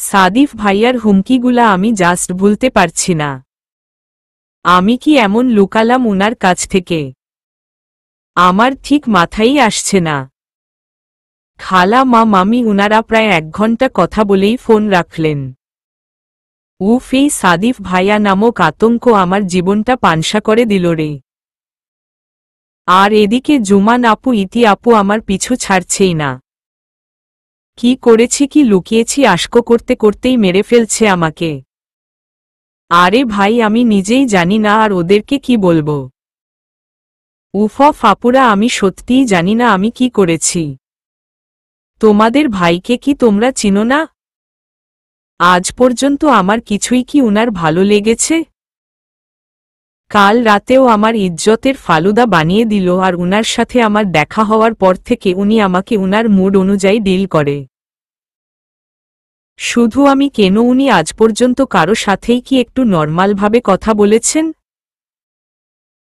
সাদিফ ভাইয়ার হুমকিগুলা আমি জাস্ট ভুলতে পারছি না। আমি কি এমন লুকালাম উনার কাছ থেকে? আমার ঠিক মাথায় আসছে না। খালা মা মামি উনারা প্রায় 1 ঘন্টা কথা বলেই ফোন রাখলেন। উফ, এই সাদিফ ভাইয়া নামক আতঙ্ক আমার জীবনটা পানসা করে দিল রে। আর এদিকে জুমান আপু ইতি আপু আমার পিছু ছাড়ছেই না। কি করেছি কি লুকিয়েছি আশক করতে করতেই মেরে ফেলছে আমাকে। আরে ভাই আমি নিজেই জানি না আর ওদেরকে কি বলবো। উফ ফাপুরা আমি সত্যিই জানি না আমি কি করেছি। তোমাদের ভাইকে কি তোমরা চিনো না? আজ পর্যন্ত আমার কিছুই কি উনার ভালো লেগেছে? কাল রাতেও আমার ইজ্জতের ফালুদা বানিয়ে দিল আর উনার সাথে আমার দেখা হওয়ার পর থেকে উনি আমাকে উনার মুড অনুযায়ী ডিল করে। শুধু আমি কেন, উনি আজ পর্যন্ত কারো সাথেই কি একটু নরমালভাবে কথা বলেছেন?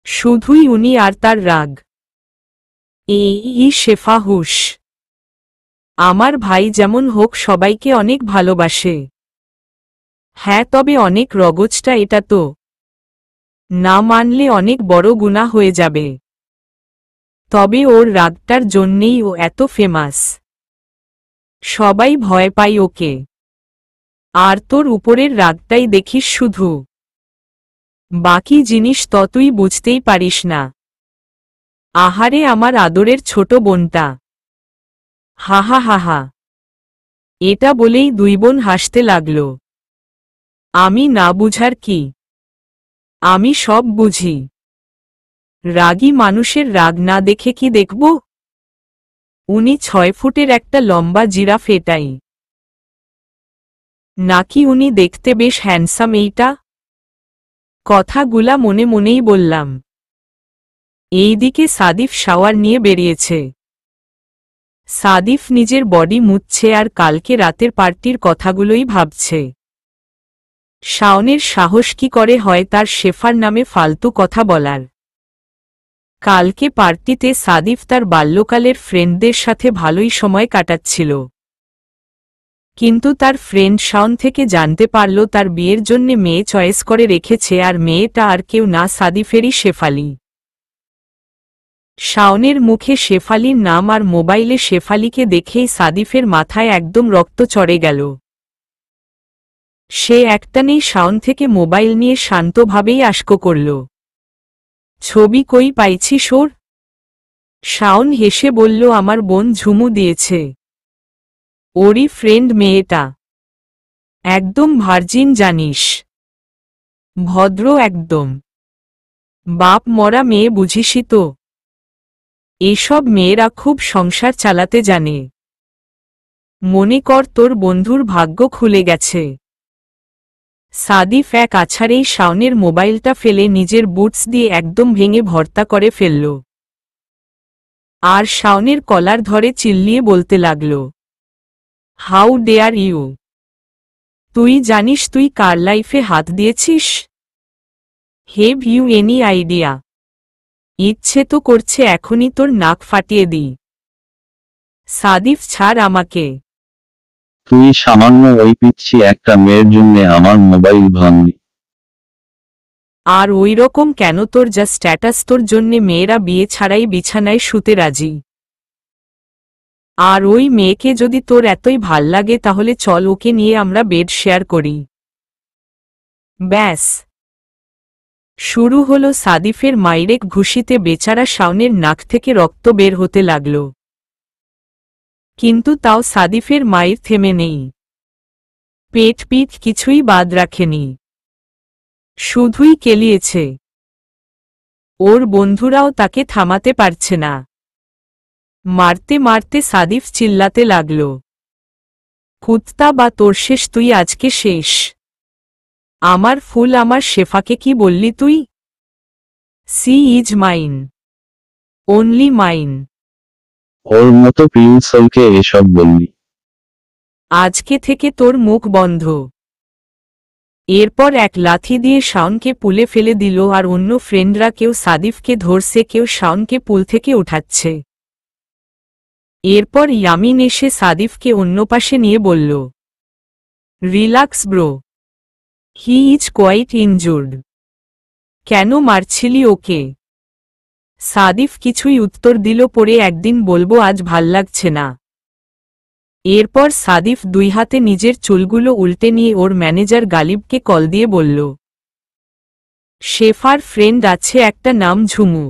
শুধুই উনি আর তার রাগ। এই শেফা হুশ। আমার ভাই যেমন হোক সবাইকে অনেক ভালোবাসে। হ্যাঁ, তবে অনেক রগজটা এটা তো। না মানলে অনেক বড় গুনাহ হয়ে যাবে। তবে ওর রাগটার জন্যেই ও এত ফেমাস। সবাই ভয় পায় ওকে। আর তোর উপরের রাগটাই দেখিস শুধু। বাকি জিনিস তুই বুঝতেই পারিস না। আহারে আমার আদরের ছোট বোনটা। হা হা হা হা। এটা বলেই 2 বোন হাসতে লাগল। আমি না বুঝার কি? আমি সব বুঝি। রাগী মানুষের রাগ না দেখে কি দেখব? উনি 6 ফুটের একটা লম্বা জিরাফ এটাই নাকি উনি দেখতে বেশ হ্যান্ডসাম? এইটা কথাগুলা মনে মনেই বললাম। এইদিকে সাদিফ শাওয়ার নিয়ে বেরিয়েছে। সাদিফ নিজের বডি মুছছে আর কালকে রাতের পার্টির কথাগুলোই ভাবছে। শাওনের সাহস কি করে হয় তার শেফার নামে ফালতু কথা বলার। কালকে পার্টিতে সাদিফ তার বাল্যকালের ফ্রেন্ডদের সাথে ভালোই সময় কাটাচ্ছিল। কিন্তু তার ফ্রেন্ড শাওন থেকে জানতে পারল তার বিয়ের জন্য মেয়ে চয়েস করে রেখেছে আর মেয়েটা আর কেউ না, সাদিফেরই শেফালি। শাওনের মুখে শেফালির নাম আর মোবাইলে শেফালিকে দেখেই সাদিফের মাথায় একদম রক্ত চড়ে গেল। সে একটানেই শাওন থেকে মোবাইল নিয়ে শান্তভাবেই আশক করল। ছবি কই পাইছি সোর? শাওন হেসে বলল আমার বোন ঝুমু দিয়েছে। ওরই ফ্রেন্ড মেয়েটা। একদম ভার্জিন জানিস। ভদ্র একদম। বাপ মরা মেয়ে বুঝিসই তো। এসব মেয়েরা খুব সংসার চালাতে জানে। মনে কর তোর বন্ধুর ভাগ্য খুলে গেছে। সাদিফ এক আছাড়েই শাওনের মোবাইলটা ফেলে নিজের বুটস দিয়ে একদম ভেঙে ভর্তা করে ফেলল। আর শাওনের কলার ধরে চিল্লিয়ে বলতে লাগল, হাউ ডেয়ার ইউ! তুই জানিস তুই কার লাইফে হাত দিয়েছিস? Have you any idea? ইচ্ছে তো করছে এখনই তোর নাক ফাটিয়ে দিই। সাদিফ ছাড় আমাকে। তুই সামান্য ওই পিচ্ছি একটা মেয়ের জন্যে আমার মোবাইল ভাঙলি। আর ওই রকম কেন? তোর যা স্ট্যাটাস, তোর জন্যে মেয়েরা বিয়ে ছাড়াই বিছানায় শুতে রাজি। আর ওই মেয়েকে যদি তোর এতই ভাল লাগে তাহলে চল ওকে নিয়ে আমরা বেড শেয়ার করি। ব্যাস শুরু হলো সাদিফের মাইরেক ঘুষিতে বেচারা শাওনের নাক থেকে রক্ত বের হতে লাগল। কিন্তু তাও সাদিফের মায়ের থেমে নেই। পেট পিঠ কিছুই বাদ রাখেনি। শুধুই কেলিয়েছে। ওর বন্ধুরাও তাকে থামাতে পারছে না। মারতে মারতে সাদিফ চিল্লাতে লাগল, কুত্তা বা তোর শেষ, তুই আজকে শেষ। আমার ফুল, আমার শেফাকে কি বললি তুই? She is mine, only mine. ওর মতো প্রিন্সলকে এসব বললি? আজকে থেকে তোর মুখ বন্ধ। এরপর এক লাথি দিয়ে শাওনকে পুলে ফেলে দিল আর অন্য ফ্রেন্ডরা কেউ সাদিফকে ধরছে, কেউ শাওনকে পুল থেকে উঠাচ্ছে। এরপর ইয়ামিন এসে সাদিফকে অন্য পাশে নিয়ে বলল, relax bro, he is quite injured. কেন মারছিলি ওকে? সাদিফ কিছুই উত্তর দিল পরে একদিন বলবো, আজ ভাল লাগছে না। এরপর সাদিফ দুই হাতে নিজের চুলগুলো উল্টে নিয়ে ওর ম্যানেজার গালিবকে কল দিয়ে বলল, শেফার ফ্রেন্ড আছে একটা নাম Jhumu,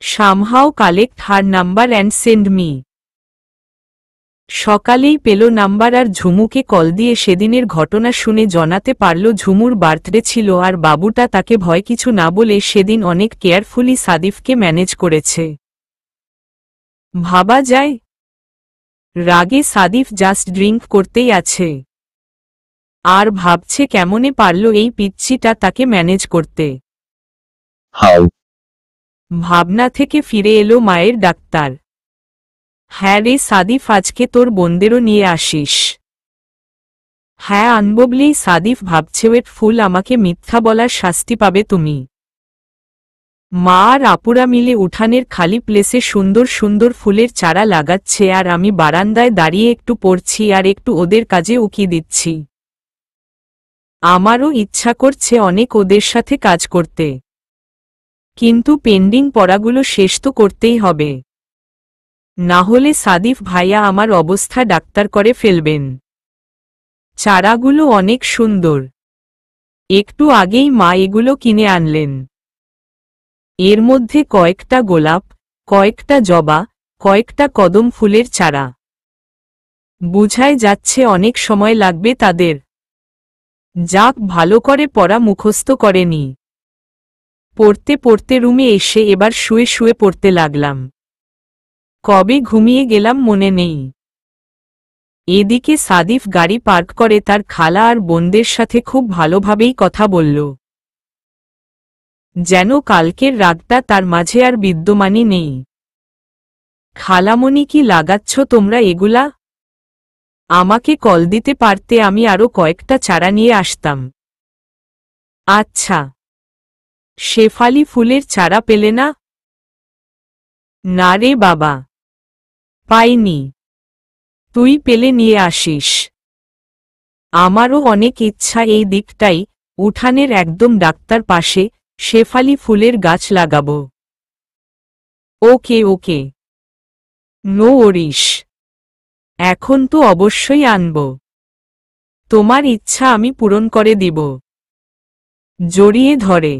somehow collect her number and send me. সকালেই পেল নাম্বার আর ঝুমুকে কল দিয়ে সেদিনের ঘটনা শুনে জানাতে পারল ঝুমুর বার্থডে ছিল আর বাবুটা তাকে ভয় কিছু না বলে সেদিন অনেক কেয়ারফুলি সাদিফকে ম্যানেজ করেছে। ভাবা যায়, রাগে সাদিফ জাস্ট ড্রিঙ্ক করতেই আছে আর ভাবছে কেমনে পারল এই পিচ্চিটা তাকে ম্যানেজ করতে। হাউ? ভাবনা থেকে ফিরে এলো মায়ের ডাক্তার। হ্যাঁ রে সাদিফ, আজকে তোর বোনদেরও নিয়ে আসিস। হ্যাঁ আনবো বলেই সাদিফ ভাবছে ওয়েট ফুল আমাকে মিথ্যা বলার শাস্তি পাবে তুমি। মা আর আপুরা মিলে উঠানের খালি প্লেসে সুন্দর সুন্দর ফুলের চারা লাগাচ্ছে আর আমি বারান্দায় দাঁড়িয়ে একটু পড়ছি আর একটু ওদের কাজে উকি দিচ্ছি। আমারও ইচ্ছা করছে অনেক ওদের সাথে কাজ করতে, কিন্তু পেন্ডিং পড়াগুলো শেষ তো করতেই হবে, না হলে সাদিফ ভাইয়া আমার অবস্থা ডাক্তার করে ফেলবেন। চারাগুলো অনেক সুন্দর, একটু আগেই মা এগুলো কিনে আনলেন। এর মধ্যে কয়েকটা গোলাপ, কয়েকটা জবা, কয়েকটা কদম ফুলের চারা। বুঝাই যাচ্ছে অনেক সময় লাগবে তাদের। যাক, ভালো করে পড়া মুখস্থ করেনি। পড়তে পড়তে রুমে এসে এবার শুয়ে শুয়ে পড়তে লাগলাম। কবে ঘুমিয়ে গেলাম মনে নেই। এদিকে সাদিফ গাড়ি পার্ক করে তার খালা আর বোনদের সাথে খুব ভালোভাবেই কথা বলল, যেন কালকের রাগটা তার মাঝে আর বিদ্যমানই নেই। খালামণি, কি লাগাচ্ছ তোমরা এগুলা? আমাকে কল দিতে পারতে, আমি আরো কয়েকটা চারা নিয়ে আসতাম। আচ্ছা। শেফালি ফুলের চারা পেলে না? না রে বাবা, পাইনি। তুই পেলে নিয়ে আসিস। আমারও অনেক ইচ্ছা এই দিকটাই, উঠানের একদম ডাক্তার পাশে শেফালি ফুলের গাছ লাগাবো। ওকে ওকে, নো ওরিস, এখন তো অবশ্যই আনব। তোমার ইচ্ছা আমি পূরণ করে দিব। জড়িয়ে ধরে।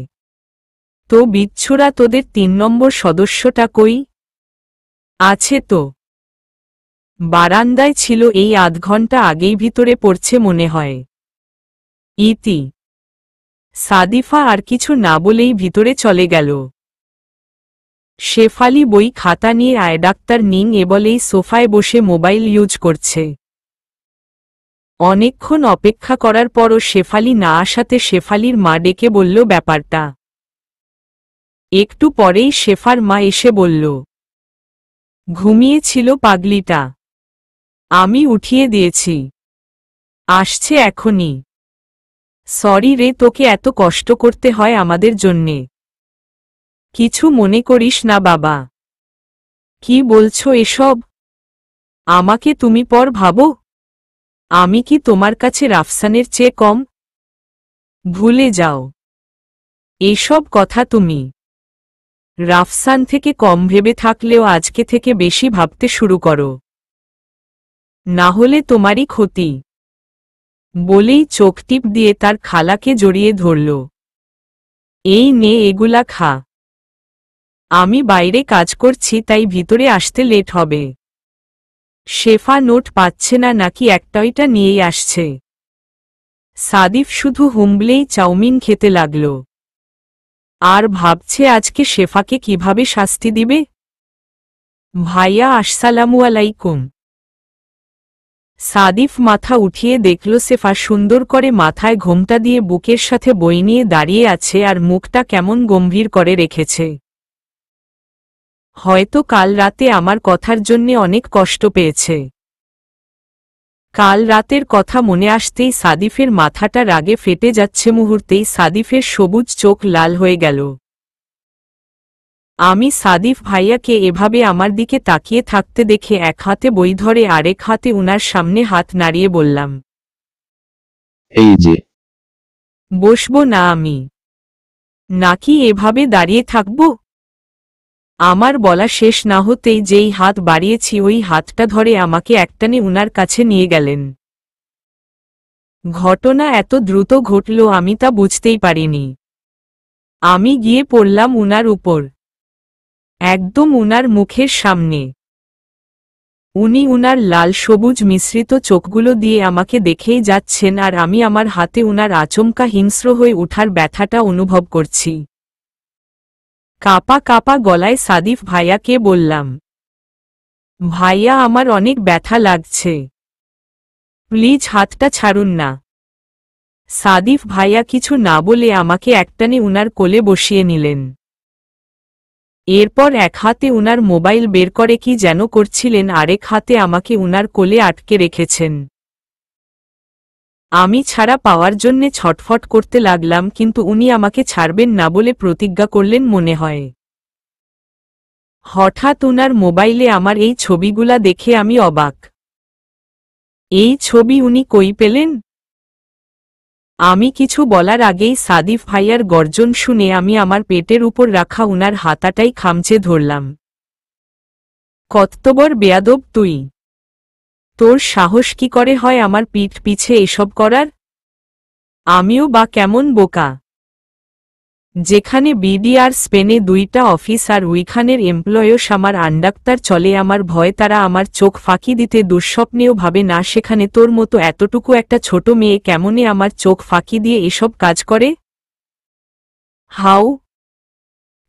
তো বিচ্ছুরা, তোদের ৩ নম্বর সদস্যটা কই? আছে তো, বারান্দায় ছিল, এই আধ ঘন্টা আগেই ভিতরে পড়ছে মনে হয়। ইতি। সাদিফা আর কিছু না বলেই ভিতরে চলে গেল। শেফালি বই খাতা নিয়ে আয় ডাক্তার নিং বলেই সোফায় বসে মোবাইল ইউজ করছে। অনেকক্ষণ অপেক্ষা করার পরও শেফালি না আসাতে শেফালির মা ডেকে বলল ব্যাপারটা। একটু পরেই শেফার মা এসে বলল, ঘুমিয়েছিল পাগলিটা, আমি উঠিয়ে দিয়েছি, আসছে এখনই। সরি রে, তোকে এত কষ্ট করতে হয় আমাদের জন্যে। কিছু মনে করিস না বাবা। কি বলছো এসব? আমাকে তুমি পর ভাবো? আমি কি তোমার কাছে রাফসানের চেয়ে কম? ভুলে যাও এসব কথা তুমি। রাফসান থেকে কম ভেবে থাকলেও আজকে থেকে বেশি ভাবতে শুরু করো, না হলে তোমারই ক্ষতি। বলেই চোখ টিপ দিয়ে তার খালাকে জড়িয়ে ধরল। এই নে, এগুলা খা। আমি বাইরে কাজ করছি তাই ভিতরে আসতে লেট হবে। শেফা নোট পাচ্ছে না নাকি একটাইটা নিয়েই আসছে। সাদিফ শুধু হুমবলেই চাউমিন খেতে লাগল আর ভাবছে আজকে শেফাকে কিভাবে শাস্তি দিবে। ভাইয়া আসসালামু আলাইকুম। সাদিফ মাথা উঠিয়ে দেখল শেফা সুন্দর করে মাথায় ঘোমটা দিয়ে বুকের সাথে বই নিয়ে দাঁড়িয়ে আছে আর মুখটা কেমন গম্ভীর করে রেখেছে। হয়তো কাল রাতে আমার কথার জন্যে অনেক কষ্ট পেয়েছে। কাল রাতের কথা মনে আসতেই সাদিফের মাথাটা রাগে ফেটে যাচ্ছে। মুহূর্তেই সাদিফের সবুজ চোখ লাল হয়ে গেল। আমি সাদিফ ভাইয়াকে এভাবে আমার দিকে তাকিয়ে থাকতে দেখে এক হাতে বই ধরে আরেক হাতে উনার সামনে হাত নাড়িয়ে বললাম, এই যে। বসবো না আমি। নাকি এভাবে দাঁড়িয়ে থাকব? আমার বলা শেষ না হতেই যেই হাত বাড়িয়েছি ওই হাতটা ধরে আমাকে একটানে উনার কাছে নিয়ে গেলেন। ঘটনা এত দ্রুত ঘটল আমি তা বুঝতেই পারিনি। আমি গিয়ে পড়লাম উনার উপর, একদম উনার মুখের সামনে। উনি উনার লাল সবুজ মিশ্রিত চোখগুলো দিয়ে আমাকে দেখেই যাচ্ছেন আর আমি আমার হাতে উনার আচমকা হিংস্র হয়ে উঠার ব্যথাটা অনুভব করছি। কাঁপা কাঁপা গলায় সাদিফ ভাইয়াকে বললাম, ভাইয়া আমার অনেক ব্যথা লাগছে, প্লিজ হাতটা ছাড়ুন না। সাদিফ ভাইয়া কিছু না বলে আমাকে একটানে উনার কোলে বসিয়ে নিলেন। এরপর এক হাতে উনার মোবাইল বের করে কি যেন করছিলেন, আরেক হাতে আমাকে উনার কোলে আটকে রেখেছেন। আমি ছাড়া পাওয়ার জন্যে ছটফট করতে লাগলাম, কিন্তু উনি আমাকে ছাড়বেন না বলে প্রতিজ্ঞা করলেন মনে হয়। হঠাৎ উনার মোবাইলে আমার এই ছবিগুলা দেখে আমি অবাক। এই ছবি উনি কই পেলেন? আমি কিছু বলার আগেই সাদিফ ভাইয়ার গর্জন শুনে আমি আমার পেটের উপর রাখা উনার হাতাটাই খামচে ধরলাম। কত্তবর বেয়াদব তুই! তোর সাহস কি করে হয় আমার পিঠ পিছে এসব করার? আমিও বা কেমন বোকা! যেখানে বিডিআর স্পেনে 2টা অফিস আর ওইখানের এমপ্লয়স আমার আন্ডাক্তার চলে, আমার ভয় তারা আমার চোখ ফাঁকি দিতে দুঃস্বপ্নেও ভাবে না, সেখানে তোর মতো এতটুকু একটা ছোট মেয়ে কেমনে আমার চোখ ফাঁকি দিয়ে এসব কাজ করে? হাউ!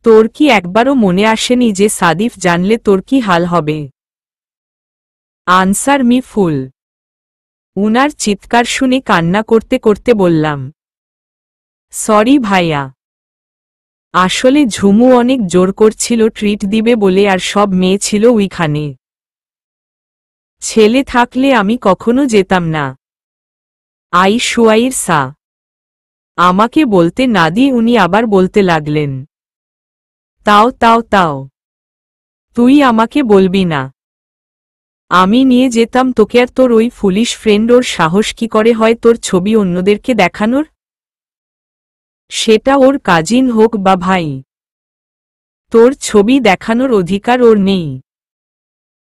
তোর কি একবারও মনে আসেনি যে সাদিফ জানলে তোর কি হাল হবে? আনসার মি ফুল! উনার চিৎকার শুনে কান্না করতে করতে বললাম, সরি ভাইয়া। আসলে ঝুমু অনেক জোর করছিল ট্রিট দিবে বলে, আর সব মেয়ে ছিল ওইখানে। ছেলে থাকলে আমি কখনো যেতাম না। আই শুয়াইর সা! আমাকে বলতে না দিয়ে উনি আবার বলতে লাগলেন, তাও তাও তাও! তুই আমাকে বলবি না? আমি নিয়ে যেতাম তোকে, আর তোর ওই ফুলিশ ফ্রেন্ড ওর সাহস কি করে হয় তোর ছবি অন্যদেরকে দেখানোর? সেটা ওর কাজিন হোক বা ভাই, তোর ছবি দেখানোর অধিকার ওর নেই।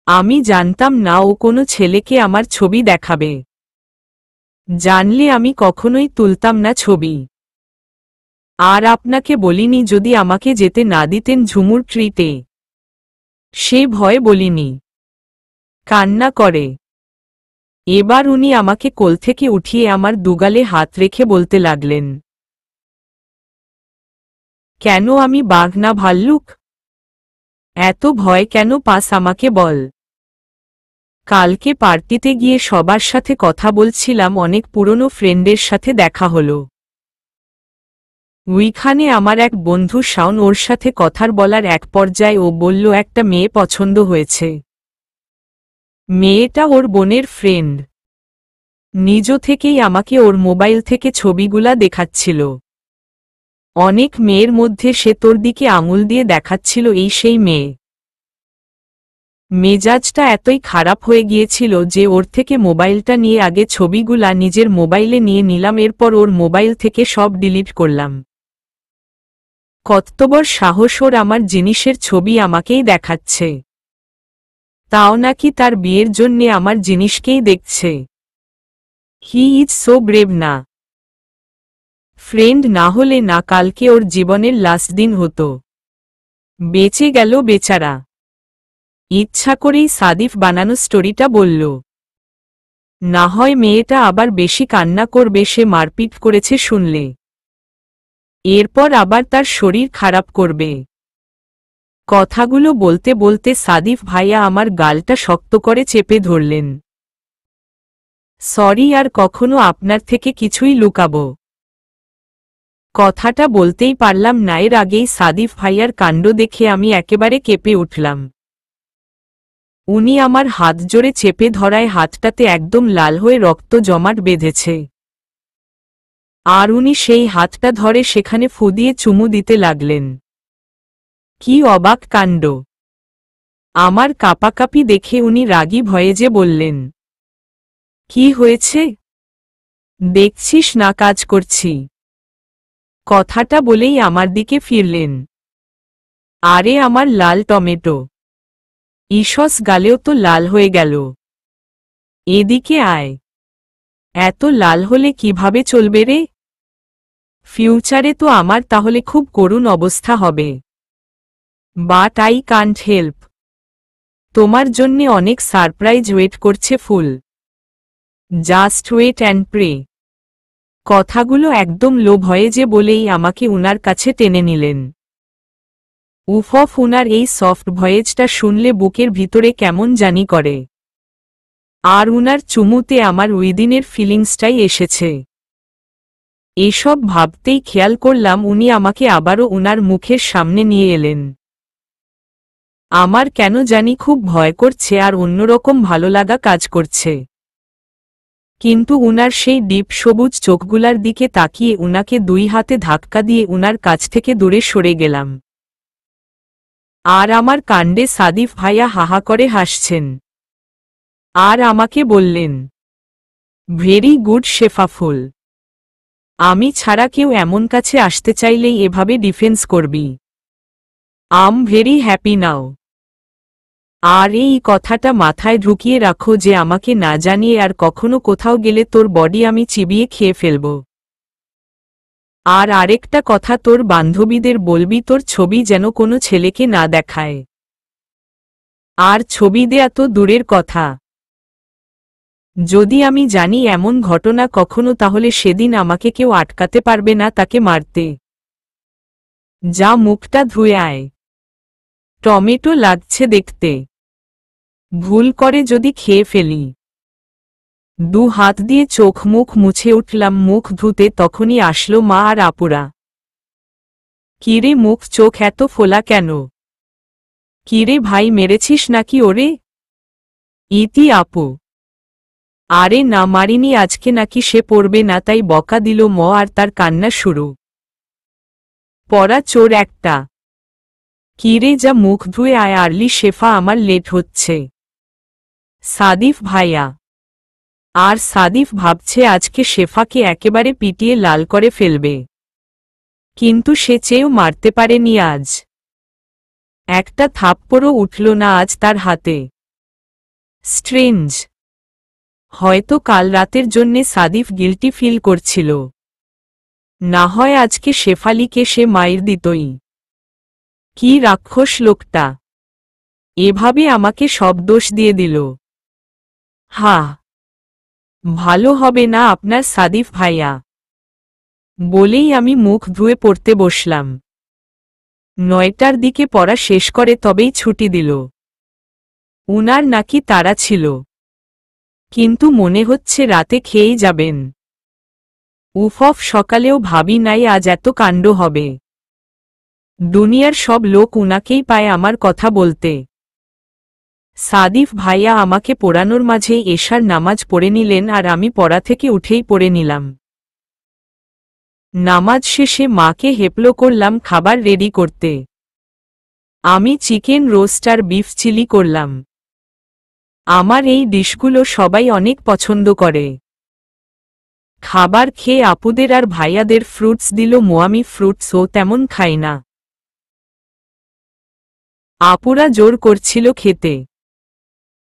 আমি জানতাম না ও কোনো ছেলেকে আমার ছবি দেখাবে। জানলে আমি কখনোই তুলতাম না ছবি। আর আপনাকে বলিনি যদি আমাকে যেতে না দিতেন ঝুমুর ট্রিটে। সে ভয়ে বলিনি। কান্না করে। এবার উনি আমাকে কোল থেকে উঠিয়ে আমার দুগালে হাত রেখে বলতে লাগলেন, কেন আমি বাঘ না ভাল্লুক? এত ভয় কেন পাস আমাকে বল। কালকে পার্টিতে গিয়ে সবার সাথে কথা বলছিলাম, অনেক পুরনো ফ্রেন্ডের সাথে দেখা হলো। ওইখানে আমার এক বন্ধু শাওন, ওর সাথে কথার বলার এক পর্যায়ে ও বলল একটা মেয়ে পছন্দ হয়েছে। মেয়েটা ওর বোনের ফ্রেন্ড। নিজ থেকেই আমাকে ওর মোবাইল থেকে ছবিগুলা দেখাচ্ছিল। অনেক মেয়ের মধ্যে সে তোর দিকে আঙুল দিয়ে দেখাচ্ছিল এই সেই মেয়ে। মেজাজটা এতই খারাপ হয়ে গিয়েছিল যে ওর থেকে মোবাইলটা নিয়ে আগে ছবিগুলা নিজের মোবাইলে নিয়ে নিলাম, এরপর ওর মোবাইল থেকে সব ডিলিট করলাম। কত্তবর সাহস ওর আমার জিনিসের ছবি আমাকেই দেখাচ্ছে, তাও নাকি তার বিয়ের জন্যে আমার জিনিসকেই দেখছে। হি ইজ সো ব্রেভ না! ফ্রেন্ড না হলে না কালকে ওর জীবনের লাস্ট দিন হতো। বেঁচে গেল বেচারা। ইচ্ছা করেই সাদিফ বানানো স্টোরিটা বলল। না হয় মেয়েটা আবার বেশি কান্না করবে সে মারপিট করেছে শুনলে। এরপর আবার তার শরীর খারাপ করবে। কথাগুলো বলতে বলতে সাদিফ ভাইয়া আমার গালটা শক্ত করে চেপে ধরলেন। সরি, আর কখনো আপনার থেকে কিছুই লুকাবো। কথাটা বলতেই পারলাম না, এর আগেই সাদিফ ভাইয়ার কাণ্ড দেখে আমি একেবারে কেঁপে উঠলাম। উনি আমার হাত জোরে চেপে ধরায় হাতটাতে একদম লাল হয়ে রক্ত জমাট বেঁধেছে। আর উনি সেই হাতটা ধরে সেখানে ফু দিয়ে চুমু দিতে লাগলেন। কি অবাক কাণ্ড! আমার কাঁপাকাঁপি দেখে উনি রাগী ভয়ে যে বললেন, কি হয়েছে? দেখছিস না কাজ করছি। কথাটা বলেই আমার দিকে ফিরলেন। আরে আমার লাল টমেটো, ঈষৎ গালেও তো লাল হয়ে গেল। এদিকে আয়। এত লাল হলে কিভাবে চলবে রে? ফিউচারে তো আমার তাহলে খুব করুণ অবস্থা হবে। But I can't help. তোমার জন্যে অনেক সারপ্রাইজ ওয়েট করছে ফুল। Just wait and pray. কথাগুলো একদম লো ভয়েজে বলেই আমাকে উনার কাছে টেনে নিলেন। উফ, উনার এই সফট ভয়েজটা শুনলে বুকের ভিতরে কেমন জানি করে। আর উনার চুমুতে আমার উইদিনের ফিলিংসটাই এসেছে। এসব ভাবতেই খেয়াল করলাম উনি আমাকে আবারও উনার মুখের সামনে নিয়ে এলেন। আমার কেন জানি খুব ভয় করছে আর অন্যরকম ভালো লাগা কাজ করছে। কিন্তু উনার সেই ডিপ সবুজ চোখগুলার দিকে তাকিয়ে উনাকে দুই হাতে ধাক্কা দিয়ে উনার কাছ থেকে দূরে সরে গেলাম। আর আমার কাণ্ডে সাদিফ ভাইয়া হাহা করে হাসছেন। আর আমাকে বললেন, ভেরি গুড শেফাফুল। আমি ছাড়া কেউ এমন কাছে আসতে চাইলেই এভাবে ডিফেন্স করবি। আম ভেরি হ্যাপি নাও। আর এই কথাটা মাথায় ঢুকিয়ে রাখো যে আমাকে না জানিয়ে আর কখনো কোথাও গেলে তোর বডি আমি চিবিয়ে খেয়ে ফেলব। আর আরেকটা কথা, তোর বান্ধবীদের বলবি তোর ছবি যেন কোনো ছেলেকে না দেখায়। আর ছবি দেয়া তো দূরের কথা, যদি আমি জানি এমন ঘটনা কখনো, তাহলে সেদিন আমাকে কেউ আটকাতে পারবে না তাকে মারতে। যা, মুখটা ধুয়ে আয়। টমেটো লাগছে দেখতে। ভুল করে যদি খেয়ে ফেলি। দু হাত দিয়ে চোখ মুখ মুছে উঠলাম মুখ ধুতে, তখনই আসলো মা আর আপুরা। কিরে, মুখ চোখ এত ফোলা কেন? কিরে ভাই, মেরেছিস নাকি ওরে? ইতি আপু, আরে না মারিনি, আজকে নাকি সে পড়বে না তাই বকা দিল ম। আর তার কান্না শুরু। পড়া চোর একটা। কিরে যা, মুখ ধুয়ে আয় আরলি, শেফা আমার লেট হচ্ছে। সাদিফ ভাইয়া। আর সাদিফ ভাবছে আজকে শেফাকে একেবারে পিটিয়ে লাল করে ফেলবে, কিন্তু সে চেয়েও মারতে পারেনি আজ। একটা থাপ্পড়ও উঠল না আজ তার হাতে। স্ট্রেঞ্জ। হয়তো কাল রাতের জন্যে সাদিফ গিল্টি ফিল করছিল। না হয় আজকে শেফালিকে সে মাইর দিতই। কি রাক্ষস লোকটা, এভাবে আমাকে সব দোষ দিয়ে দিল। হা, ভালো হবে না আপনার সাদিফ ভাইয়া। বলেই আমি মুখ ধুয়ে পড়তে বসলাম। 9টার দিকে পড়া শেষ করে তবেই ছুটি দিল। উনার নাকি তাড়া ছিল, কিন্তু মনে হচ্ছে রাতে খেয়েই যাবেন। উফ, সকালেও ভাবি নাই আজ এত কাণ্ড হবে। দুনিয়ার সব লোক উনাকেই পায় আমার কথা বলতে। সাদিফ ভাইয়া আমাকে পড়ানোর মাঝেই এশার নামাজ পড়ে নিলেন আর আমি পড়া থেকে উঠেই পড়ে নিলাম। নামাজ শেষে মাকে হেপলো করলাম খাবার রেডি করতে। আমি চিকেন রোস্ট আর বিফ চিলি করলাম। আমার এই ডিশগুলো সবাই অনেক পছন্দ করে। খাবার খেয়ে আপুদের আর ভাইয়াদের ফ্রুটস দিল মোয়ামি, ফ্রুটসও তেমন খাই না। আপুরা জোর করছিল খেতে।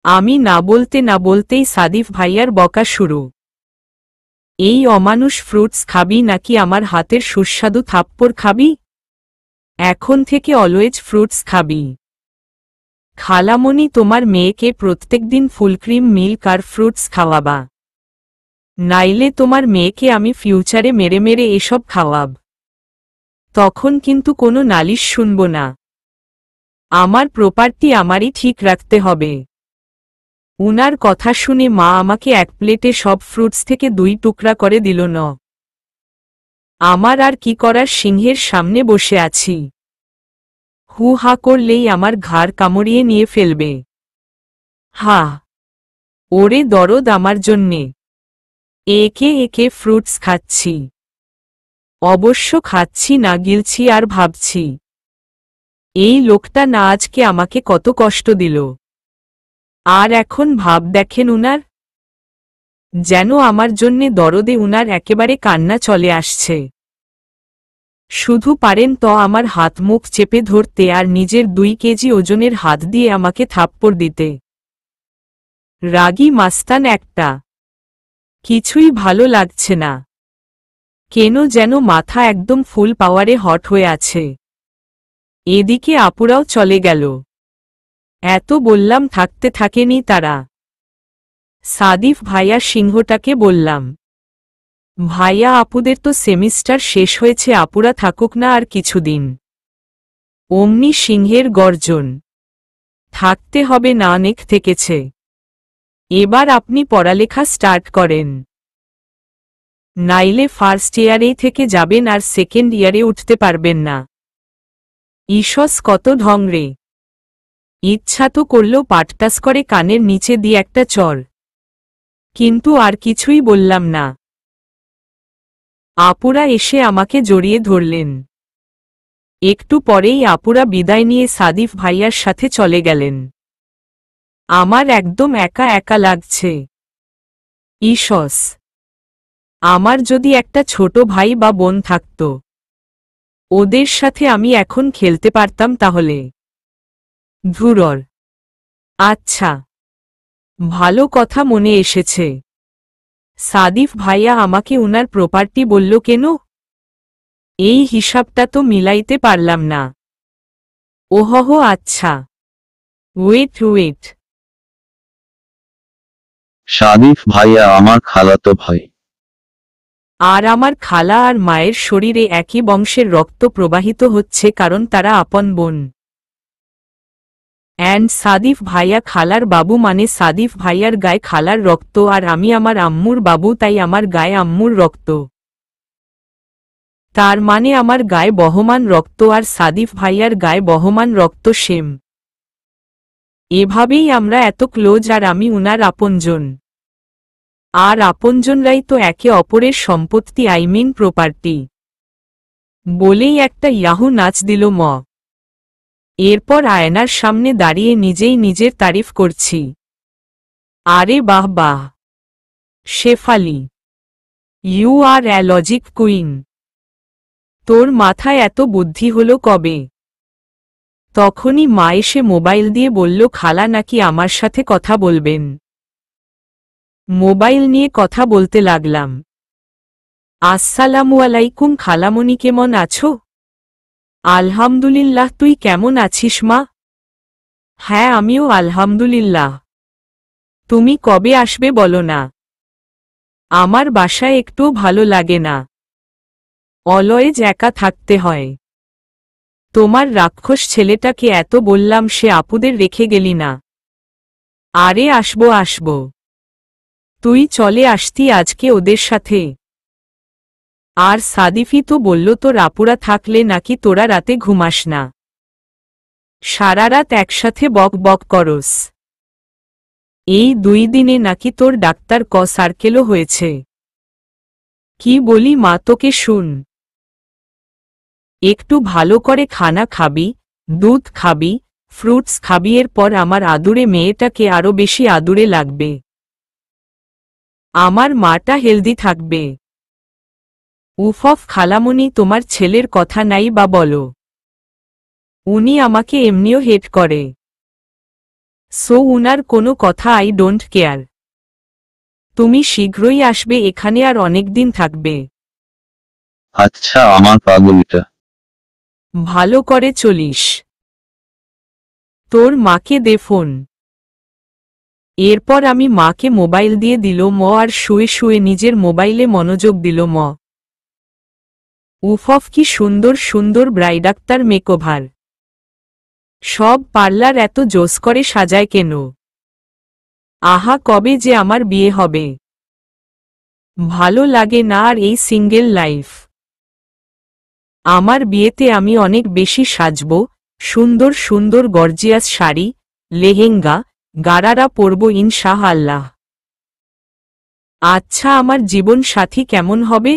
আমি না বলতে না বলতেই সাদিফ ভাইয়ার বকা শুরু। এই অমানুষ, ফ্রুটস খাবি নাকি আমার হাতের সুস্বাদু থাপ্পড় খাবি? এখন থেকে অলওয়েজ ফ্রুটস খাবি। খালামণি, তোমার মেয়েকে প্রত্যেকদিন ফুলক্রিম মিল্ক আর ফ্রুটস খাওয়াবা, নাইলে তোমার মেয়েকে আমি ফিউচারে মেরে মেরে এসব খাওয়াব। তখন কিন্তু কোনো নালিশ শুনব না। আমার প্রপার্টি আমারই ঠিক রাখতে হবে। উনার কথা শুনে মা আমাকে এক প্লেটে সব ফ্রুটস থেকে 2 টুকরা করে দিল ন। আমার আর কি করার, সিংহের সামনে বসে আছি। হু হা করলেই আমার ঘাড় কামড়িয়ে নিয়ে ফেলবে। হা, ওরে দরদ আমার জন্যে। একে একে ফ্রুটস খাচ্ছি। অবশ্য খাচ্ছি না, গিলছি আর ভাবছি, এই লোকটা না আজকে আমাকে কত কষ্ট দিল। আর এখন ভাব দেখেন উনার। যেন আমার জন্যে দরদে উনার একেবারে কান্না চলে আসছে। শুধু পারেন তো আমার হাত মুখ চেপে ধরতে আর নিজের 2 কেজি ওজনের হাত দিয়ে আমাকে থাপ্পড় দিতে। রাগী মাস্তান একটা। কিছুই ভালো লাগছে না। কেন যেন মাথা একদম ফুল পাওয়ারে হট হয়ে আছে। এদিকে আপুরাও চলে গেল। এত বললাম থাকতে থাকেনি তারা। সাদিফ ভাইয়া সিংহটাকে বললাম, ভাইয়া আপুদের তো সেমিস্টার শেষ হয়েছে, আপুরা থাকুক না আর কিছুদিন। অমনি সিংহের গর্জন, থাকতে হবে না, অনেক থেকেছে, এবার আপনি পড়ালেখা স্টার্ট করেন, নাইলে ফার্স্ট ইয়ারেই থেকে যাবেন আর সেকেন্ড ইয়ারে উঠতে পারবেন না। ঈষৎ কত ঢং রে। ইচ্ছা তো করল পাটটাস করে কানের নিচে দিয়ে একটা চর, কিন্তু আর কিছুই বললাম না। আপুরা এসে আমাকে জড়িয়ে ধরলেন। একটু পরেই আপুরা বিদায় নিয়ে সাদিফ ভাইয়ার সাথে চলে গেলেন। আমার একদম একা একা লাগছে। ঈষৎ, আমার যদি একটা ছোট ভাই বা বোন থাকত, ওদের সাথে আমি এখন খেলতে পারতাম তাহলে। ধুরর। আচ্ছা, ভালো কথা মনে এসেছে। সাদিফ ভাইয়া আমাকে উনার প্রপার্টি বলল কেন? এই হিসাবটা তো মিলাইতে পারলাম না। ওহহ, আচ্ছা, ওয়েট। সাদিফ ভাইয়া আমার খালাতো ভাই। আর আমার খালা আর মায়ের শরীরে একই বংশের রক্ত প্রবাহিত হচ্ছে, কারণ তারা আপন বোন। অ্যান্ড সাদিফ ভাইয়া খালার বাবু, মানে সাদিফ ভাইয়ার গায়ে খালার রক্ত, আর আমি আমার আম্মুর বাবু, তাই আমার গায়ে আম্মুর রক্ত। তার মানে আমার গায়ে বহমান রক্ত আর সাদিফ ভাইয়ার গায়ে বহমান রক্ত সেম। এভাবেই আমরা এত ক্লোজ, আর আমি উনার আপনজন। আর আপনজনরাই তো একে অপরের সম্পত্তি, আই মিন প্রপার্টি। বলেই একটা ইয়াহু নাচ দিল ম। এরপর আয়নার সামনে দাঁড়িয়ে নিজেই নিজের তারিফ করছি। আরে বাহ বাহ Shefali, you are a logic queen. তোর মাথায় এত বুদ্ধি হলো কবে? তখনই মা এসে মোবাইল দিয়ে বলল খালা নাকি আমার সাথে কথা বলবেন। মোবাইল নিয়ে কথা বলতে লাগলাম। আসসালামু আলাইকুম খালামণি, কেমন আছো? আলহামদুলিল্লাহ, তুই কেমন আছিস মা? হ্যাঁ, আমিও আলহামদুলিল্লাহ। তুমি কবে আসবে বলো না? আমার বাসায় একটু ভালো লাগে না, অলওয়েজ একা থাকতে হয়। তোমার রাক্ষস ছেলেটাকে এত বললাম, সে আপুদের রেখে গেলি না। আরে আসবো। তুই চলে আসতি আজকে ওদের সাথে। আর সাদিফি তো বলল তোর আপুরা থাকলে নাকি তোরা রাতে ঘুমাস না, সারা রাত একসাথে বক বক করস। এই 2 দিনে নাকি তোর ডাক্তার সার্কেলও হয়েছে। কি বলি মা তোকে, শুন। একটু ভালো করে খানা খাবি, দুধ খাবি, ফ্রুটস খাবি, এরপর আমার আদুরে মেয়েটাকে আরো বেশি আদুরে লাগবে। আমার মাটা হেলদি থাকবে। উফফ খালামণি, তোমার ছেলের কথা নাই বা বলো। উনি আমাকে এমনিও হেট করে, সো উনার কোনো কথা আই ডোন্ট কেয়ার। তুমি শীঘ্রই আসবে এখানে আর অনেকদিন থাকবে। আচ্ছা আমার পাগলিটা। ভালো করে চলিস। তোর মাকে দে ফোন। এরপর আমি মাকে মোবাইল দিয়ে দিল ম, আর শুয়ে শুয়ে নিজের মোবাইলে মনোযোগ দিল ম। উফফ, কি সুন্দর সুন্দর ব্রাইডাক্তার মেকওভার। সব পার্লার এত জোস করে সাজায় কেন? আহা, কবে যে আমার বিয়ে হবে। ভালো লাগে না আর এই সিঙ্গেল লাইফ। আমার বিয়েতে আমি অনেক বেশি সাজব, সুন্দর সুন্দর গর্জিয়াস শাড়ি, লেহেঙ্গা, গারারা পরব ইনশাআল্লাহ। আচ্ছা, আমার জীবন সাথী কেমন হবে?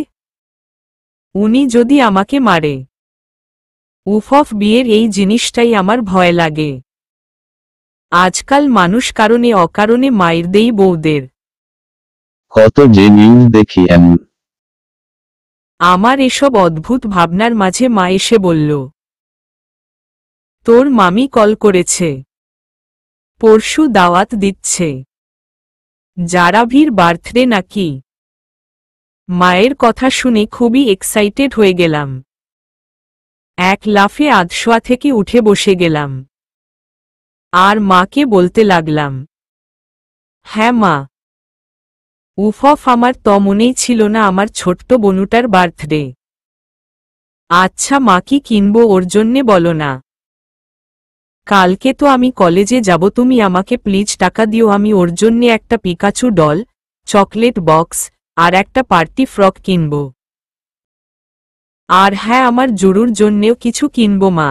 উনি যদি আমাকে মারে? উফফ, বিয়ের এই জিনিসটাই আমার ভয় লাগে। আজকাল মানুষ কারণে অকারণে মাইর দেই বউদের। কত যে নিউজ দেখি এমন। আমার এসব অদ্ভুত ভাবনার মাঝে মা এসে বলল, তোর মামি কল করেছে, পরশু দাওয়াত দিচ্ছে, জারাভির বার্থডে নাকি। মায়ের কথা শুনে খুবই এক্সাইটেড হয়ে গেলাম। এক লাফে আধশোয়া থেকে উঠে বসে গেলাম আর মাকে বলতে লাগলাম, হ্যাঁ মা, উফফ, আমার তো মনেই ছিল না আমার ছোট্ট বনুটার বার্থডে। আচ্ছা মা, কি কিনবো ওর জন্যে বলো না। কালকে তো আমি কলেজে যাব, তুমি আমাকে প্লিজ টাকা দিও, আমি ওর জন্যে একটা পিকাচু ডল, চকলেট বক্স আর একটা পার্টি ফ্রক কিনব। আর হ্যাঁ, আমার জুরুর জন্যেও কিছু কিনব মা,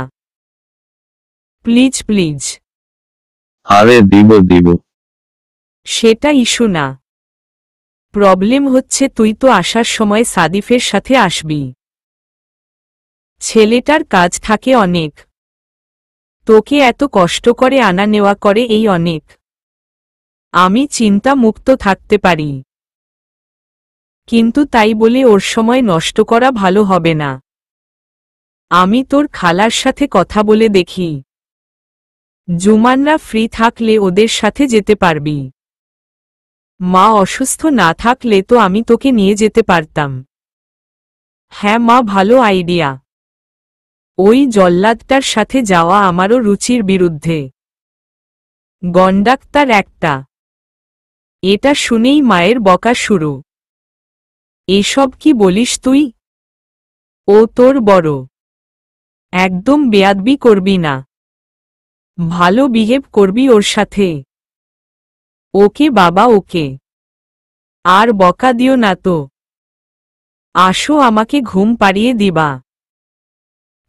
প্লিজ প্লিজ। আরে দিব দিব। সেটা ইস্যু না, প্রবলেম হচ্ছে তুই তো আসার সময় সাদিফের সাথে আসবি। ছেলেটার কাজ থাকে অনেক, তোকে এত কষ্ট করে আনা নেওয়া করে এই অনেক। আমি চিন্তা মুক্ত থাকতে পারি, কিন্তু তাই বলে ওর সময় নষ্ট করা ভালো হবে না। আমি তোর খালার সাথে কথা বলে দেখি, জুমানরা ফ্রি থাকলে ওদের সাথে যেতে পারবি। মা অসুস্থ না থাকলে তো আমি তোকে নিয়ে যেতে পারতাম। হ্যাঁ মা, ভালো আইডিয়া। ওই জল্লাদটার সাথে যাওয়া আমারও রুচির বিরুদ্ধে। গন্ডাক্তার একটা। এটা শুনেই মায়ের বকা শুরু। এসব কি বলিস তুই? ও তোর বড়, একদম বেয়াদবি করবি না, ভালো বিহেভ করবি ওর সাথে। ওকে বাবা, ওকে। আর বকা দিও না তো। আসো, আমাকে ঘুম পাড়িয়ে দিবা,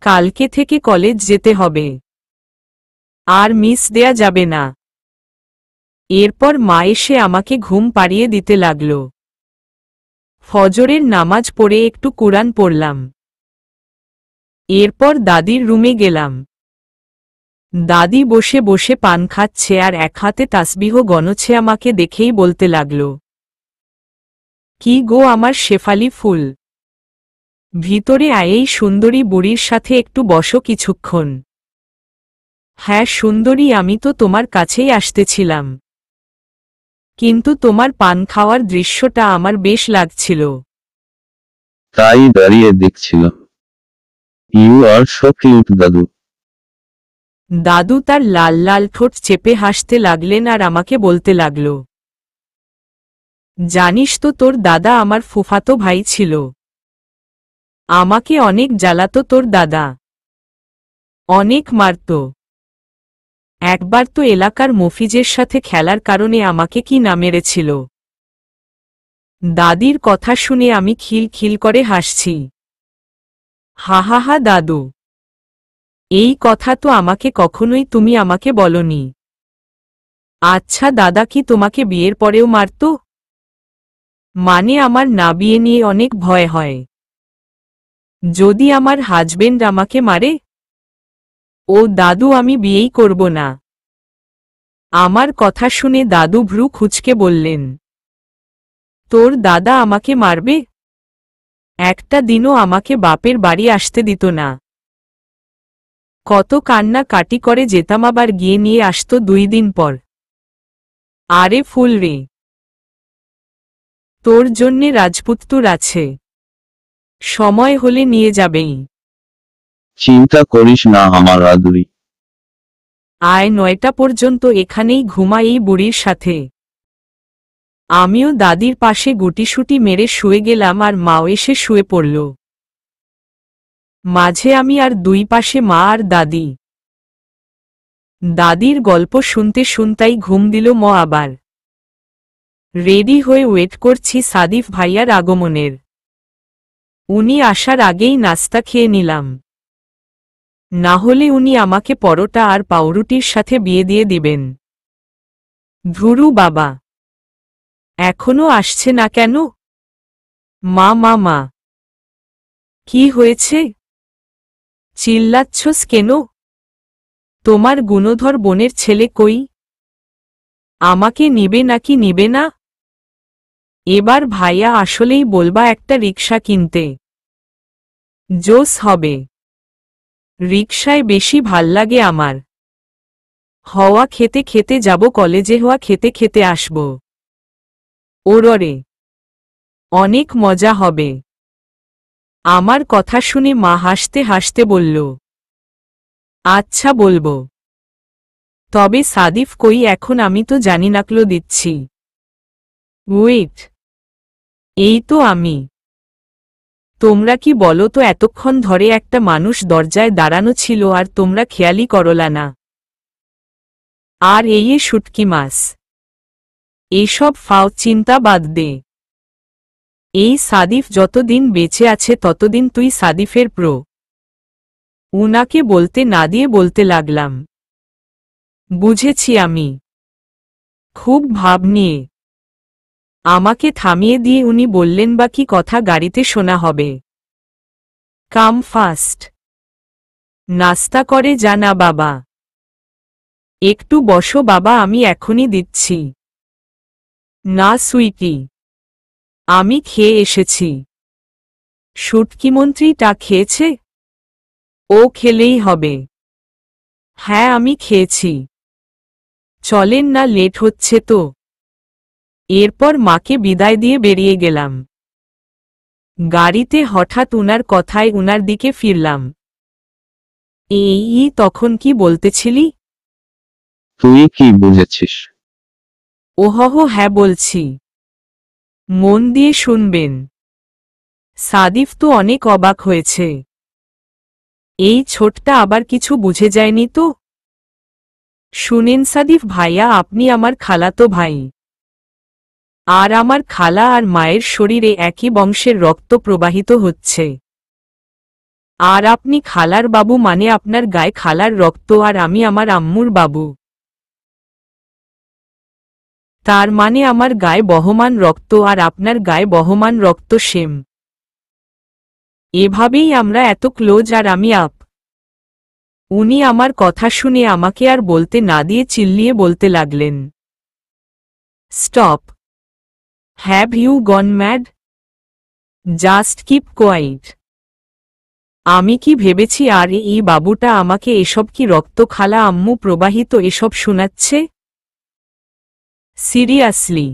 কালকে থেকে কলেজ যেতে হবে, আর মিস দেয়া যাবে না। এরপর মা এসে আমাকে ঘুম পাড়িয়ে দিতে লাগল। ফজরের নামাজ পড়ে একটু কুরআন পড়লাম। এরপর দাদির রুমে গেলাম। দাদি বসে বসে পান খাচ্ছে আর এক হাতে তাসবিহ গণছে। আমাকে দেখেই বলতে লাগল, কি গো আমার শেফালি ফুল, ভিতরে আয়েই সুন্দরী বুড়ির সাথে একটু বসো কিছুক্ষণ। হ্যাঁ সুন্দরী, আমি তো তোমার কাছেই আসতেছিলাম, কিন্তু তোমার পান খাওয়ার দৃশ্যটা আমার বেশ লাগছিল, তাই দাঁড়িয়ে দেখছিলাম। ইউ আর সো কিউট দাদু। দাদু তার লাল লাল ঠোঁট চেপে হাসতে লাগলেন আর আমাকে বলতে লাগল, জানিস তো তোর দাদা আমার ফুফাতো ভাই ছিল, আমাকে অনেক জ্বালাতো তোর দাদা, অনেক মারত। একবার তো এলাকার মফিজের সাথে খেলার কারণে আমাকে কি না মেরেছিল। দাদির কথা শুনে আমি খিলখিল করে হাসছি। হা হা হা দাদু, এই কথা তো আমাকে কখনোই তুমি আমাকে বলনি। আচ্ছা দাদা কি তোমাকে বিয়ের পরেও মারত? মানে আমার না বিয়ে নিয়ে অনেক ভয় হয়, যদি আমার হাজবেন্ড আমাকে মারে। ও দাদু, আমি বিয়েই করব না। আমার কথা শুনে দাদু ভ্রু খুঁচকে বললেন, তোর দাদা আমাকে মারবে? একটা দিনও আমাকে বাপের বাড়ি আসতে দিত না। কত কান্না কাটি করে যেতাম, আবার গিয়ে নিয়ে আসতো 2 দিন পর। আরে ফুল রে, তোর জন্যে রাজপুত্তুর আছে, সময় হলে নিয়ে যাবেই। চিন্তা করিস না আমার আদুরি। আয় 9টা পর্যন্ত এখানেই ঘুমা এই বুড়ির সাথে। আমিও দাদির পাশে গুটিসুটি মেরে শুয়ে গেলাম আর মাও এসে শুয়ে পড়ল। মাঝে আমি আর 2 পাশে মা আর দাদি। দাদির গল্প শুনতে শুনতেই ঘুম দিল ম আবার। রেডি হয়ে ওয়েট করছি সাদিফ ভাইয়ার আগমনের। উনি আসার আগেই নাস্তা খেয়ে নিলাম, না হলে উনি আমাকে পরোটা আর পাউরুটির সাথে বিয়ে দিয়ে দিবেন। ধুরু বাবা, এখনো আসছে না কেন? মা মা মা, কি হয়েছে? চিল্লাচ্ছস কেন? তোমার গুণধর বোনের ছেলে কই? আমাকে নিবে নাকি নিবে না? এবার ভাইয়া আসলেই বলবা একটা রিকশা কিনতে। জোস হবে। রিকশায় বেশি ভাল্লাগে আমার। হওয়া খেতে খেতে যাব কলেজে, হওয়া খেতে খেতে আসব। ওররে অনেক মজা হবে। আমার কথা শুনে মা হাসতে হাসতে বলল, আচ্ছা বলবো। তবে সাদিফ কই এখন? আমি তো জানি নাকলো দিচ্ছি। ওয়েট, এই তো আমি। তোমরা কি বলো তো, এতক্ষণ ধরে একটা মানুষ দরজায় দাঁড়ানো ছিল আর তোমরা খেয়ালই করলা না? আর এই শুটকি মাছ, এইসব ফাও চিন্তা বাদ দে। এই সাদিফ যতদিন বেঁচে আছে ততদিন তুই সাদিফের প্রো। উনাকে বলতে না দিয়ে বলতে লাগলাম, বুঝেছি আমি। খুব ভাব নিয়ে আমাকে থামিয়ে দিয়ে উনি বললেন, বাকি কথা গাড়িতে শোনা হবে। কাম ফাস্ট। নাস্তা করে জানা বাবা। একটু বসো বাবা, আমি এখনই দিচ্ছি। না সুইটি, আমি খেয়ে এসেছি। শুটকিমন্ত্রীটা খেয়েছে? ও খেলেই হবে। হ্যাঁ আমি খেয়েছি। চলেন না, লেট হচ্ছে তো। এরপর মাকে বিদায় দিয়ে বেরিয়ে গেলাম। গাড়িতে হঠাৎ উনার কথায় উনার দিকে ফিরলাম। এই তখন কি বলতেছিলি? তুই কি বুঝেছিস? ওহহ, হ্যাঁ বলছি। মন দিয়ে শুনবেন। সাদিফ তো অনেক অবাক হয়েছে। এই ছোটটা আবার কিছু বুঝে যায়নি তো? শুনেন সাদিফ ভাইয়া, আপনি আমার খালাতো ভাই। আর আমার খালা আর মায়ের শরীরে একই বংশের রক্ত প্রবাহিত হচ্ছে। আর আপনি খালার বাবু, মানে আপনার গায়ে খালার রক্ত, আর আমি আমার আম্মুর বাবু। তার মানে আমার গায়ে বহমান রক্ত আর আপনার গায়ে বহমান রক্ত সেম। এভাবেই আমরা এত ক্লোজ। আর আমি আপ। উনি আমার কথা শুনে আমাকে আর বলতে না দিয়ে চিল্লিয়ে বলতে লাগলেন, stop. Have you gone mad? Just keep quiet. আমি কি ভেবেছি আর এই বাবুটা আমাকে এসব কি রক্ত খালা আম্মু প্রবাহিত এসব শোনাচ্ছে? সিরিয়াসলি?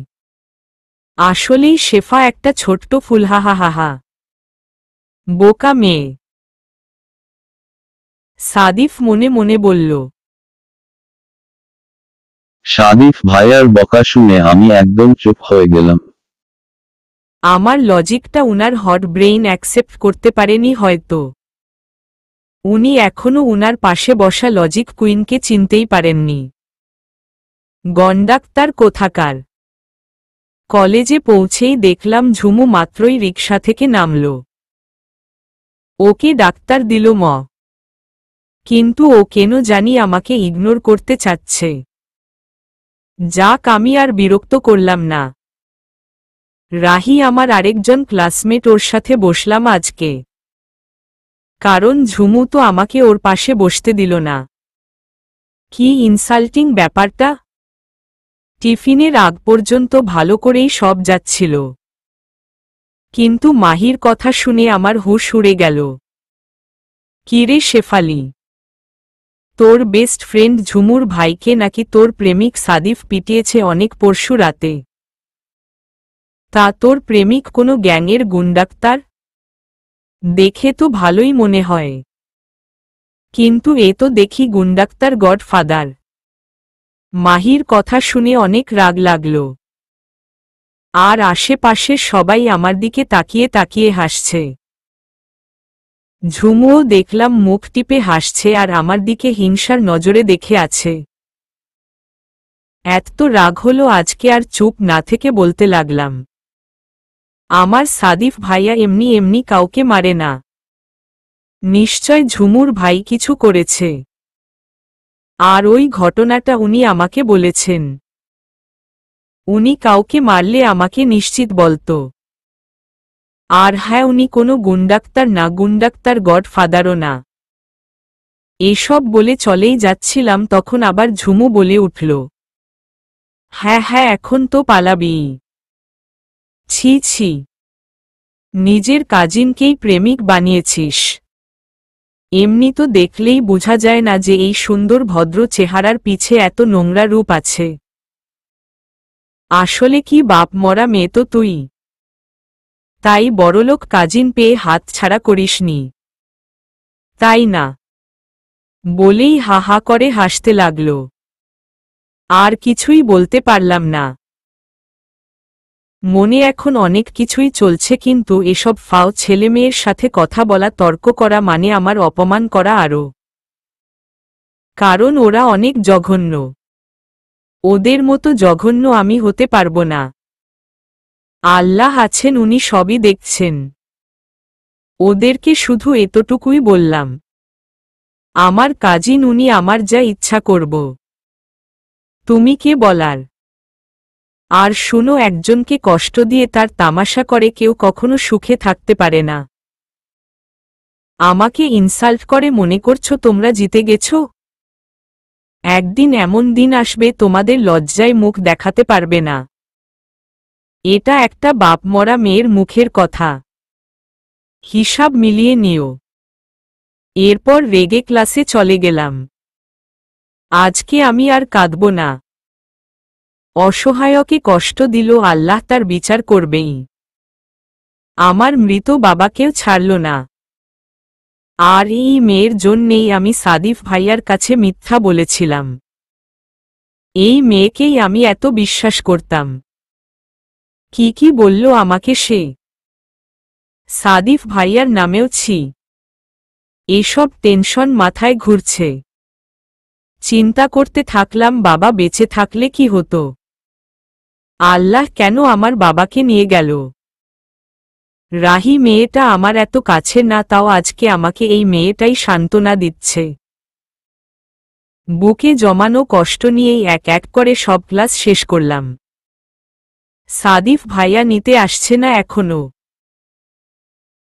আসলেই শেফা একটা ছোট্ট ফুল, হাহা। বোকা মেয়ে। সাদিফ মনে মনে বলল। সাদিফ ভাইয়ার বকা শুনে আমি একদম চুপ হয়ে গেলাম। আমার লজিকটা উনার হট ব্রেইন অ্যাকসেপ্ট করতে পারেনি হয়তো। উনি এখনও উনার পাশে বসা লজিক কুইনকে চিনতেই পারেননি। গন্ডাক্তার কোথাকার। কলেজে পৌঁছেই দেখলাম ঝুমু মাত্রই রিকশা থেকে নামল। ওকে ডাক্তার দিল ম। কিন্তু ও কেন জানি আমাকে ইগনোর করতে চাচ্ছে। যাক, আমি আর বিরক্ত করলাম না। রাহি আমার আরেকজন ক্লাসমেট, ওর সাথে বসলাম আজকে। কারণ ঝুমু তো আমাকে ওর পাশে বসতে দিল না। কি ইনসাল্টিং ব্যাপারটা। টিফিনের আগ পর্যন্ত ভালো করেই সব যাচ্ছিল, কিন্তু মাহির কথা শুনে আমার হুঁশ উড়ে গেল। কিরে শেফালি, তোর বেস্ট ফ্রেন্ড ঝুমুর ভাইকে নাকি তোর প্রেমিক সাদিফ পিটিয়েছে অনেক পরশু রাতে। তা তোর প্রেমিক কোনো গ্যাংয়ের গুন্ডাক্তার? দেখে তো ভালোই মনে হয়, কিন্তু এ তো দেখি গুন্ডাক্তার গডফাদার। মাহির কথা শুনে অনেক রাগ লাগল। আর আশেপাশের সবাই আমার দিকে তাকিয়ে তাকিয়ে হাসছে। ঝুমুও দেখলাম মুখ টিপে হাসছে আর আমার দিকে হিংসার নজরে দেখে আছে। এত রাগ হলো আজকে, আর চুপ না থেকে বলতে লাগলাম, আমার সাদিফ ভাইয়া এমনি এমনি কাউকে মারে না। নিশ্চয় ঝুমুর ভাই কিছু করেছে। আর ওই ঘটনাটা উনি আমাকে বলেছেন। উনি কাউকে মারলে আমাকে নিশ্চিত বলতো। আর হ্যাঁ, উনি কোনো গুন্ডাক্তার না, গুন্ডাক্তার গডফাদারও না। এসব বলে চলেই যাচ্ছিলাম, তখন আবার ঝুমু বলে উঠল, হ্যাঁ হ্যাঁ, এখন তো পালাবি। ছি ছি, নিজের কাজিনকেই প্রেমিক বানিয়েছিস। এমনি তো দেখলেই বোঝা যায় না যে এই সুন্দর ভদ্র চেহারার পিছে এত নোংরা রূপ আছে। আসলে কি বাপ মরা মেয়ে তো তুই, তাই বড়লোক কাজিন পেয়ে হাত ছাড়া করিসনি, তাই না? বলেই হা হা করে হাসতে লাগল। আর কিছুই বলতে পারলাম না। মনে এখন অনেক কিছুই চলছে, কিন্তু এসব ফাও ছেলেমেয়ের সাথে কথা বলা, তর্ক করা মানে আমার অপমান করা আরও। কারণ ওরা অনেক জঘন্য। ওদের মতো জঘন্য আমি হতে পারব না। আল্লাহ আছেন, উনি সবই দেখছেন। ওদেরকে শুধু এতটুকুই বললাম, আমার কাজিন, উনি আমার যা ইচ্ছা করব। তুমি কে বলার? আর শুনো, একজনকে কষ্ট দিয়ে তার তামাশা করে কেউ কখনো সুখে থাকতে পারে না। আমাকে ইনসাল্ট করে মনে করছো তোমরা জিতে গেছো? একদিন এমন দিন আসবে তোমাদের লজ্জায় মুখ দেখাতে পারবে না। এটা একটা বাপ মরা মেয়ের মুখের কথা। হিসাব মিলিয়ে নিও। এরপর রেগে ক্লাসে চলে গেলাম। আজকে আমি আর কাঁদব না। অসহায়কে কষ্ট দিল আল্লাহ তার বিচার করবেই। আমার মৃত বাবাকেও ছাড়ল না। আর এই মেয়ের জন্যেই আমি সাদিফ ভাইয়ার কাছে মিথ্যা বলেছিলাম। এই মেয়েকেই আমি এত বিশ্বাস করতাম। কি কি বলল আমাকে সে! সাদিফ ভাইয়ার নামেও ছি। এসব টেনশন মাথায় ঘুরছে। চিন্তা করতে থাকলাম, বাবা বেঁচে থাকলে কি হতো? আল্লাহ কেন আমার বাবাকে নিয়ে গেল? রাহি মেয়েটা আমার এত কাছে না, তাও আজকে আমাকে এই মেয়েটাই সান্ত্বনা দিচ্ছে। বুকে জমানো কষ্ট নিয়েই এক এক করে সব ক্লাস শেষ করলাম। সাদিফ ভাইয়া নিতে আসছে না এখনো।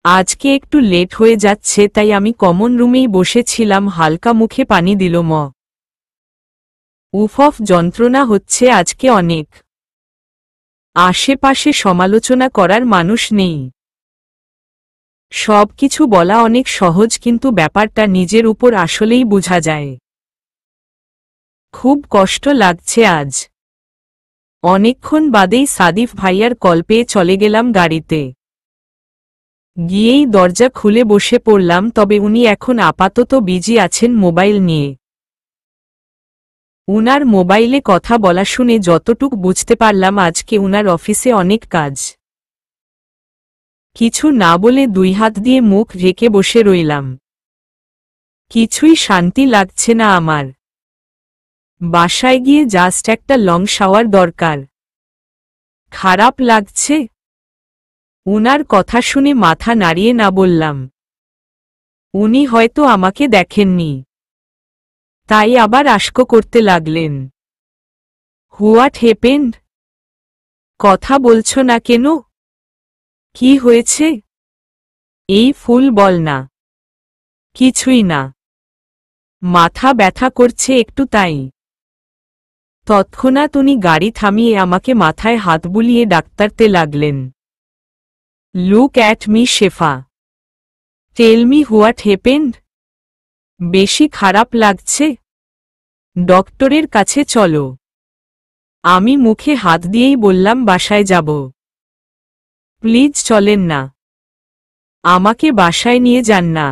আজকে একটু লেট হয়ে যাচ্ছে, তাই আমি কমন রুমেই বসেছিলাম। হালকা মুখে পানি দিল ম। উফ, যন্ত্রণা হচ্ছে আজকে অনেক। আশেপাশে সমালোচনা করার মানুষ নেই। সব কিছু বলা অনেক সহজ, কিন্তু ব্যাপারটা নিজের উপর আসলেই বোঝা যায়। খুব কষ্ট লাগছে আজ। অনেকক্ষণ বাদেই সাদিফ ভাইয়ার কল পেয়ে চলে গেলাম গাড়িতে। গিয়েই দরজা খুলে বসে পড়লাম, তবে উনি এখন আপাতত বিজি আছেন মোবাইল নিয়ে। উনার মোবাইলে কথা বলা শুনে যতটুক বুঝতে পারলাম, আজকে উনার অফিসে অনেক কাজ। কিছু না বলে দুই হাত দিয়ে মুখ ঢেকে বসে রইলাম। কিছুই শান্তি লাগছে না আমার। বাসায় গিয়ে জাস্ট একটা লং শাওয়ার দরকার। খারাপ লাগছে। উনার কথা শুনে মাথা নাড়িয়ে না বললাম। উনি হয়তো আমাকে দেখেননি, তাই আবার আশঙ্কা করতে লাগলেন। What happened? কথা বলছো না কেন? কি হয়েছে? এই ফুল বল না। কিছুই না, মাথা ব্যথা করছে একটু তাই। তৎক্ষণাৎ উনি গাড়ি থামিয়ে আমাকে মাথায় হাত বুলিয়ে ডাক্তারতে লাগলেন। Look at me Shefa, tell me what happened. বেশি খারাপ লাগছে? ডক্টরের কাছে চলো। আমি মুখে হাত দিয়েই বললাম, বাসায় যাব। প্লিজ চলেন না, আমাকে বাসায় নিয়ে যান না।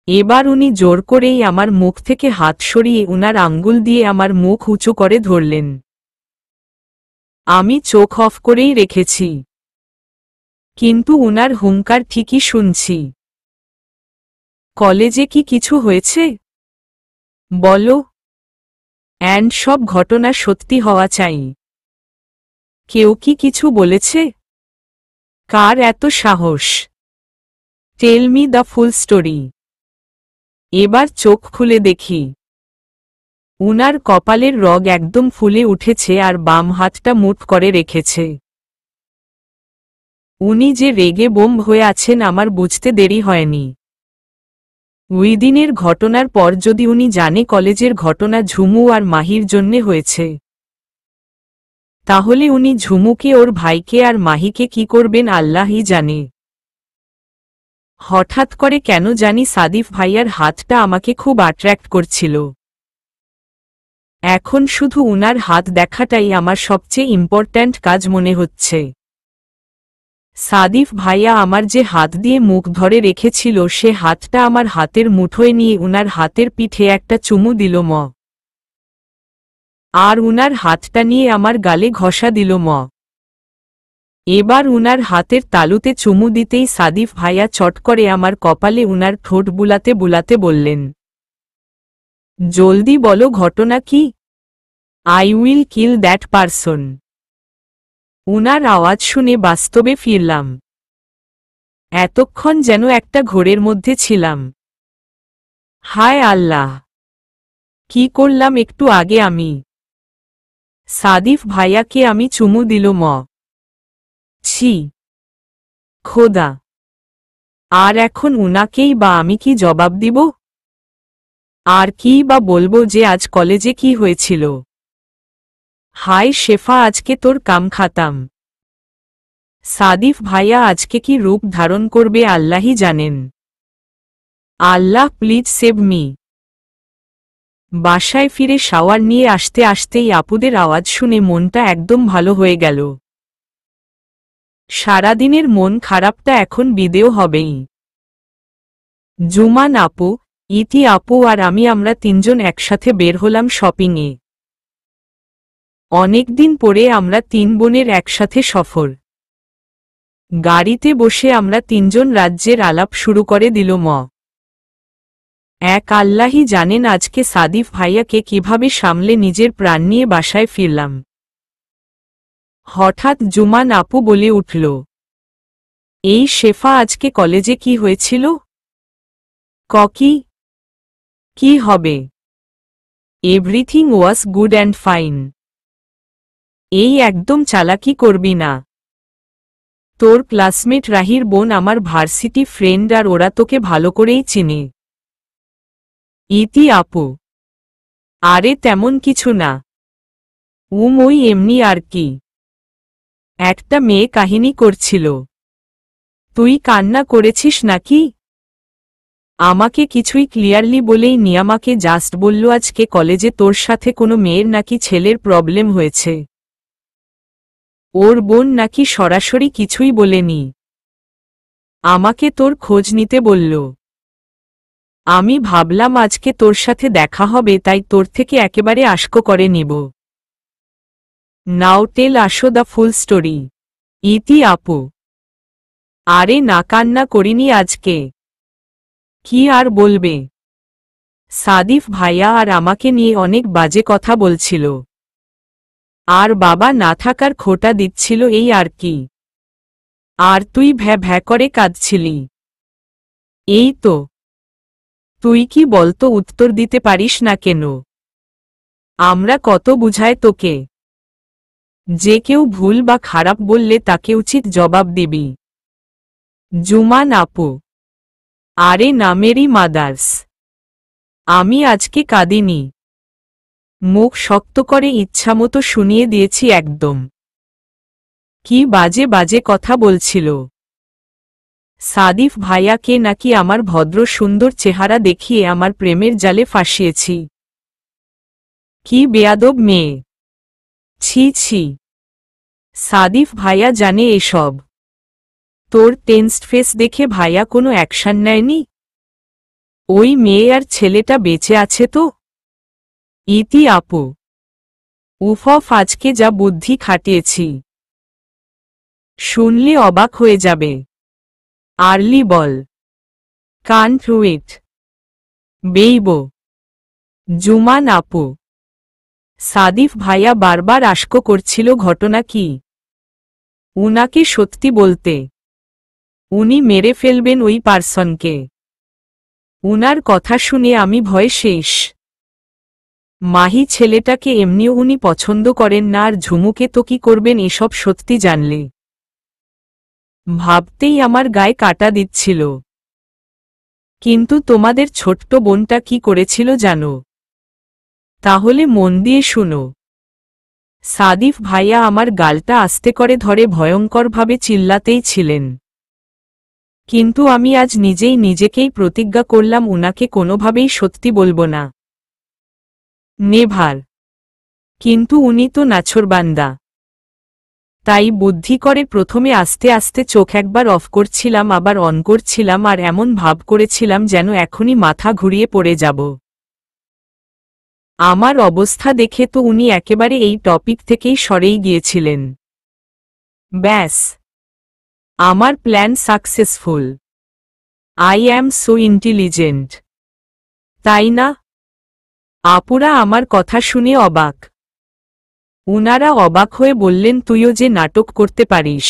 এবার উনি জোর করেই আমার মুখ থেকে হাত সরিয়ে উনার আঙ্গুল দিয়ে আমার মুখ উঁচু করে ধরলেন। আমি চোখ অফ করেই রেখেছি, কিন্তু উনার হুঙ্কার ঠিকই শুনছি। কলেজে কি কিছু হয়েছে? বলো। অ্যান্ড সব ঘটনা সত্যি হওয়া চাই। কেউ কি কিছু বলেছে? কার এত সাহস? Tell me the full story. এবার চোখ খুলে দেখি। উনার কপালের রগ একদম ফুলে উঠেছে আর বাম হাতটা মুঠ করে রেখেছে। উনি যে রেগে বোম হয়ে আছেন আমার বুঝতে দেরি হয়নি। ওই দিনের ঘটনার পর যদি উনি জানে কলেজের ঘটনা ঝুমু আর মাহির জন্যে হয়েছে, তাহলে উনি ঝুমুকে, ওর ভাইকে আর মাহিকে কি করবেন আল্লাহই জানে। হঠাৎ করে কেন জানি সাদিফ ভাইয়ার হাতটা আমাকে খুব অ্যাট্রাক্ট করছিল। এখন শুধু উনার হাত দেখাটাই আমার সবচেয়ে ইম্পর্ট্যান্ট কাজ মনে হচ্ছে। সাদিফ ভাইয়া আমার যে হাত দিয়ে মুখ ধরে রেখেছিল সে হাতটা আমার হাতের মুঠোয় নিয়ে উনার হাতের পিঠে একটা চুমু দিল আর উনার হাতটা নিয়ে আমার গালে ঘষা দিল এবার উনার হাতের তালুতে চুমু দিতেই সাদিফ ভাইয়া চট করে আমার কপালে উনার ঠোঁট বুলাতে বুলাতে বললেন, জলদি বলো ঘটনা কি? I will kill that person. উনার আওয়াজ শুনে বাস্তবে ফিরলাম। এতক্ষণ যেন একটা ঘোরের মধ্যে ছিলাম। হায় আল্লাহ, কি করলাম একটু আগে আমি? সাদিফ ভাইয়াকে আমি চুমু দিল ছি, খোদা! আর এখন উনাকেই বা আমি কি জবাব দিব? আর কি বা বলবো যে আজ কলেজে কি হয়েছিল? হায় শেফা, আজকে তোর কাম খাতাম। সাদিফ ভাইয়া আজকে কি রূপ ধারণ করবে আল্লাহই জানেন। আল্লাহ প্লিজ সেভ মি। বাসায় ফিরে শাওয়ার নিয়ে আসতে আসতেই আপুদের আওয়াজ শুনে মনটা একদম ভালো হয়ে গেল। সারাদিনের মন খারাপটা এখন বিদেয় হবেই। জুমান আপু, ইতি আপু আর আমরা তিনজন একসাথে বের হলাম শপিংয়ে। অনেকদিন পরে আমরা তিন বোনের একসাথে সফর। গাড়িতে বসে আমরা তিনজন রাজ্যের আলাপ শুরু করে দিল এক আল্লাহই জানেন আজকে সাদিফ ভাইয়াকে কিভাবে সামলে নিজের প্রাণ নিয়ে বাসায় ফিরলাম। হঠাৎ জুমান আপু বলে উঠল, এই শেফা, আজকে কলেজে কি হয়েছিল? কি হবে? Everything was good and fine. এই একদম চালাকি করবি না। তোর ক্লাসমেট রাহির বোন আমার ভার্সিটি ফ্রেন্ড আর ওরা তোকে ভালো করেই চিনে। ইতি আপু, আরে তেমন কিছু না। ওই এমনি আর কি। একটা মেয়ে কাহিনী করছিল। তুই কান্না করেছিস নাকি? আমাকে কিছুই ক্লিয়ারলি বলেই নিয়ামাকে জাস্ট বলল আজকে কলেজে তোর সাথে কোনো মেয়ের নাকি ছেলের প্রবলেম হয়েছে। ওর বোন নাকি সরাসরি কিছুই বলেনি, আমাকে তোর খোঁজ নিতে বলল। আমি ভাবলাম আজকে তোর সাথে দেখা হবে, তাই তোর থেকে একেবারে আশকো করে নিব। নাও টেল আসো দ্য ফুল স্টোরি। ইতি আপু, আরে না, কান্না করিনি আজকে। কি আর বলবে? সাদিফ ভাইয়া আর আমাকে নিয়ে অনেক বাজে কথা বলছিল, আর বাবা না থাকার খোটা দিচ্ছিল, এই আর কি। আর তুই ভ্যা ভ্যা করে কাঁদছিলি। এই তো। তুই কি বলতো উত্তর দিতে পারিস না কেন? আমরা কত বুঝায় তোকে যে কেউ ভুল বা খারাপ বললে তাকে উচিত জবাব দিবি। জুমান আপু, আরে না মেরি মাদার্স, আমি আজকে কাঁদিনি। মুখ শক্ত করে ইচ্ছামতো শুনিয়ে দিয়েছি একদম। কি বাজে বাজে কথা বলছিল। সাদিফ ভাইয়াকে নাকি আমার ভদ্র সুন্দর চেহারা দেখিয়ে আমার প্রেমের জালে ফাঁসিয়েছি। কি বেয়াদব মেয়ে! ছি ছি। সাদিফ ভাইয়া জানে এসব। তোর টেন্সড ফেস দেখে ভাইয়া কোনো অ্যাকশন নেয়নি? ওই মেয়ে আর ছেলেটা বেঁচে আছে তো? ইতি আপু, উফ, আজকে যা বুদ্ধি খাটিয়েছি, শুনলে অবাক হয়ে যাবে। আর্লি বল, কান্ট ওয়েট। বেইব। জুমান আপু, সাদিফ ভাইয়া বারবার আশকো করছিল, ঘটনা কি? উনাকে সত্যি বলতে। উনি মেরে ফেলবেন ওই পার্সনকে। উনার কথা শুনে আমি ভয়ে শেষ। মাহি ছেলেটাকে এমনিও উনি পছন্দ করেন না, আর ঝুমুকে তো কি করবেন এসব সত্যি জানলে? ভাবতেই আমার গায়ে কাটা দিচ্ছিল। কিন্তু তোমাদের ছোট্ট বোনটা কি করেছিল জানো? তাহলে মন দিয়ে শুনো। সাদিফ ভাইয়া আমার গালটা আস্তে করে ধরে ভয়ঙ্করভাবে চিল্লাতেই ছিলেন। কিন্তু আমি আজ নিজেই নিজেকেই প্রতিজ্ঞা করলাম উনাকে কোনোভাবেই সত্যি বলবো না। নেভার। কিন্তু উনি তো নাছোড়বান্দা। তাই বুদ্ধি করে প্রথমে আস্তে আস্তে চোখ একবার অফ করছিলাম, আবার অন করছিলাম, আর এমন ভাব করেছিলাম যেন এখনই মাথা ঘুরিয়ে পড়ে যাব। আমার অবস্থা দেখে তো উনি একেবারে এই টপিক থেকেই সরেই গিয়েছিলেন। ব্যাস, আমার plan successful. I am so intelligent, তাই না? আপুরা আমার কথা শুনে অবাক। উনারা অবাক হয়ে বললেন, তুইও যে নাটক করতে পারিস,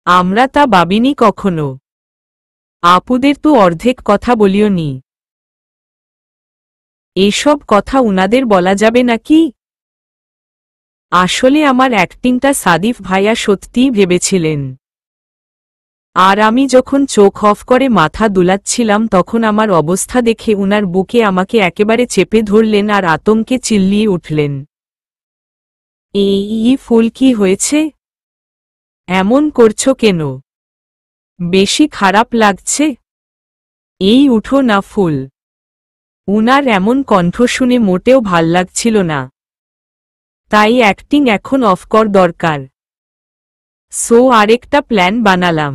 আমরা তা ভাবিনি কখনো। আপুদের তো অর্ধেক কথা বলিও নি। এসব কথা উনাদের বলা যাবে নাকি? আসলে আমার অ্যাক্টিংটা সাদিফ ভাইয়া সত্যিই ভেবেছিলেন। আর আমি যখন চোখ অফ করে মাথা দুলাচ্ছিলাম তখন আমার অবস্থা দেখে উনার বুকে আমাকে একেবারে চেপে ধরলেন আর আতঙ্কে চিল্লিয়ে উঠলেন, এই ফুল, কি হয়েছে? এমন করছো কেন? বেশি খারাপ লাগছে? এই উঠো না ফুল। উনার এমন কণ্ঠ শুনে মোটেও ভাল লাগছিল না। তাই অ্যাক্টিং এখন অফ কর দরকার। সো আরেকটা প্ল্যান বানালাম।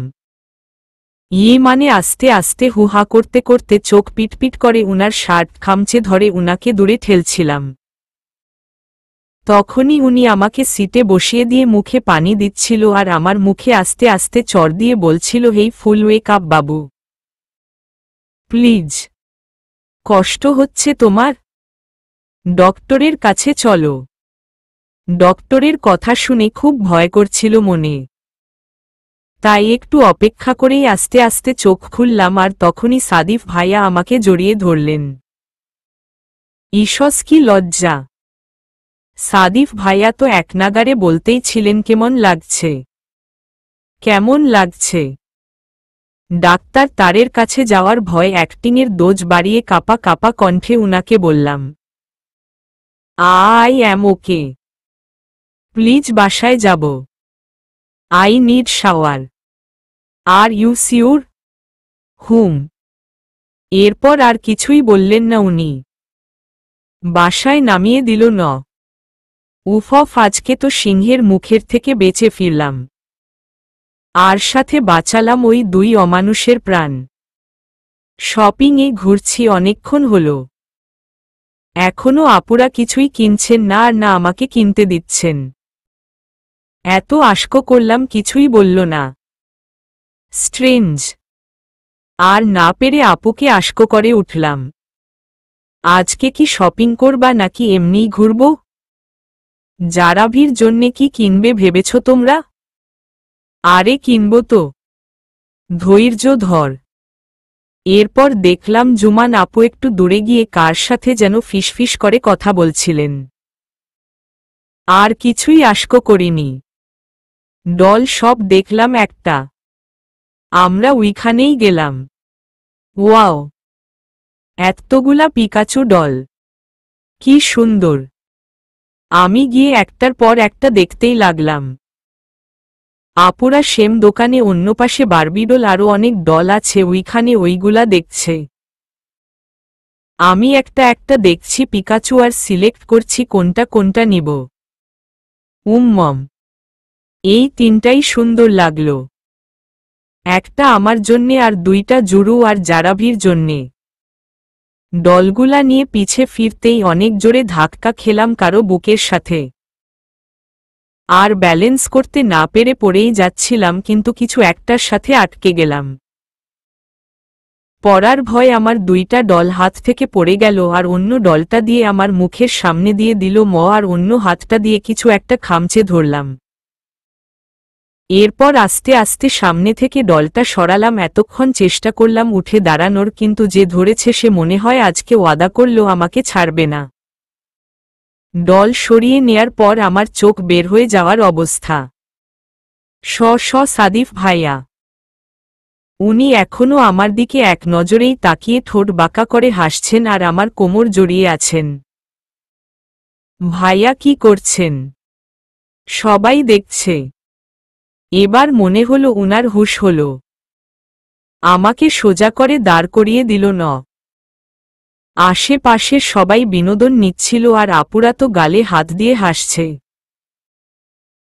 মানে আস্তে আস্তে হুহা করতে করতে চোখ পিটপিট করে উনার শার্ট খামচে ধরে উনাকে দূরে ঠেলছিলাম। তখনই উনি আমাকে সিটে বসিয়ে দিয়ে মুখে পানি দিচ্ছিল আর আমার মুখে আস্তে আস্তে চর দিয়ে বলছিল, হেই ফুল, ওয়েক আপ বাবু, প্লিজ। কষ্ট হচ্ছে তোমার? ডক্টরের কাছে চলো। ডক্টরের কথা শুনে খুব ভয় করছিল মনে। তাই একটু অপেক্ষা করেই আস্তে আস্তে চোখ খুললাম আর তখনই সাদিফ ভাইয়া আমাকে জড়িয়ে ধরলেন। ইসস, কি লজ্জা! সাদিফ ভাইয়া তো একনাগারে বলতেই ছিলেন, কেমন লাগছে, কেমন লাগছে। ডাক্তার তারের কাছে যাওয়ার ভয় অ্যাক্টিংয়ের দোজ বাড়িয়ে কাপা কাপা কণ্ঠে উনাকে বললাম, আই অ্যাম ওকে, প্লিজ বাসায় যাব, I need shower, are you sure? Hmm. এরপর আর কিছুই বললেন না উনি। বাসায় নামিয়ে দিল ন। উফ, আজকে তো সিংহের মুখের থেকে বেঁচে ফিরলাম, আর সাথে বাঁচালাম ওই দুই অমানুষের প্রাণ। শপিংয়ে ঘুরছি অনেকক্ষণ হল, এখনো আপুরা কিছুই কিনছেন না আর না আমাকে কিনতে দিচ্ছেন। এত আশক করলাম, কিছুই বলল না। স্ট্রেঞ্জ। আর না পেরে আপুকে আশক করে উঠলাম, আজকে কি শপিং করবা নাকি এমনিই ঘুরব? জারাভির জন্যে কি কিনবে ভেবেছ তোমরা? আরে কিনব তো, ধৈর্য ধর। এরপর দেখলাম জুমান আপু একটু দূরে গিয়ে কার সাথে যেন ফিসফিস করে কথা বলছিলেন। আর কিছুই আশক করিনি। ডল সব দেখলাম একটা। আমরা ওইখানেই গেলাম। ওয়াও, এতগুলা পিকাচু ডল, কি সুন্দর! আমি গিয়ে একটার পর একটা দেখতেই লাগলাম। আপুরা সেম দোকানে অন্য পাশে বারবিডল আরও অনেক ডল আছে, ওইখানে ওইগুলা দেখছে। আমি একটা একটা দেখছি পিকাচু আর সিলেক্ট করছি কোনটা কোনটা নিব। মম, এই তিনটাই সুন্দর লাগলো। একটা আমার জন্যে আর দুইটা জুরু আর জারাভির জন্যে। ডলগুলা নিয়ে পিছে ফিরতেই অনেক জোরে ধাক্কা খেলাম কারো বুকের সাথে। আর ব্যালেন্স করতে না পেরে পড়েই যাচ্ছিলাম, কিন্তু কিছু একটার সাথে আটকে গেলাম। পড়ার ভয় আমার দুইটা ডল হাত থেকে পড়ে গেল আর অন্য ডলটা দিয়ে আমার মুখের সামনে দিয়ে দিল আর অন্য হাতটা দিয়ে কিছু একটা খামচে ধরলাম। এরপর আস্তে আস্তে সামনে থেকে ডলটা সরালাম। এতক্ষণ চেষ্টা করলাম উঠে দাঁড়ানোর, কিন্তু যে ধরেছে সে মনে হয় আজকে ওয়াদা করল আমাকে ছাড়বে না। ডল সরিয়ে নেয়ার পর আমার চোখ বের হয়ে যাওয়ার অবস্থা। সাদিফ ভাইয়া। উনি এখনও আমার দিকে এক নজরেই তাকিয়ে ঠোঁট বাঁকা করে হাসছেন আর আমার কোমর জড়িয়ে আছেন। ভাইয়া কি করছেন? সবাই দেখছে। এবার মনে হলো উনার হুঁশ হলো। আমাকে সোজা করে দাঁড় করিয়ে দিল ন। আশেপাশের সবাই বিনোদন নিচ্ছিল আর আপুরা তো গালে হাত দিয়ে হাসছে।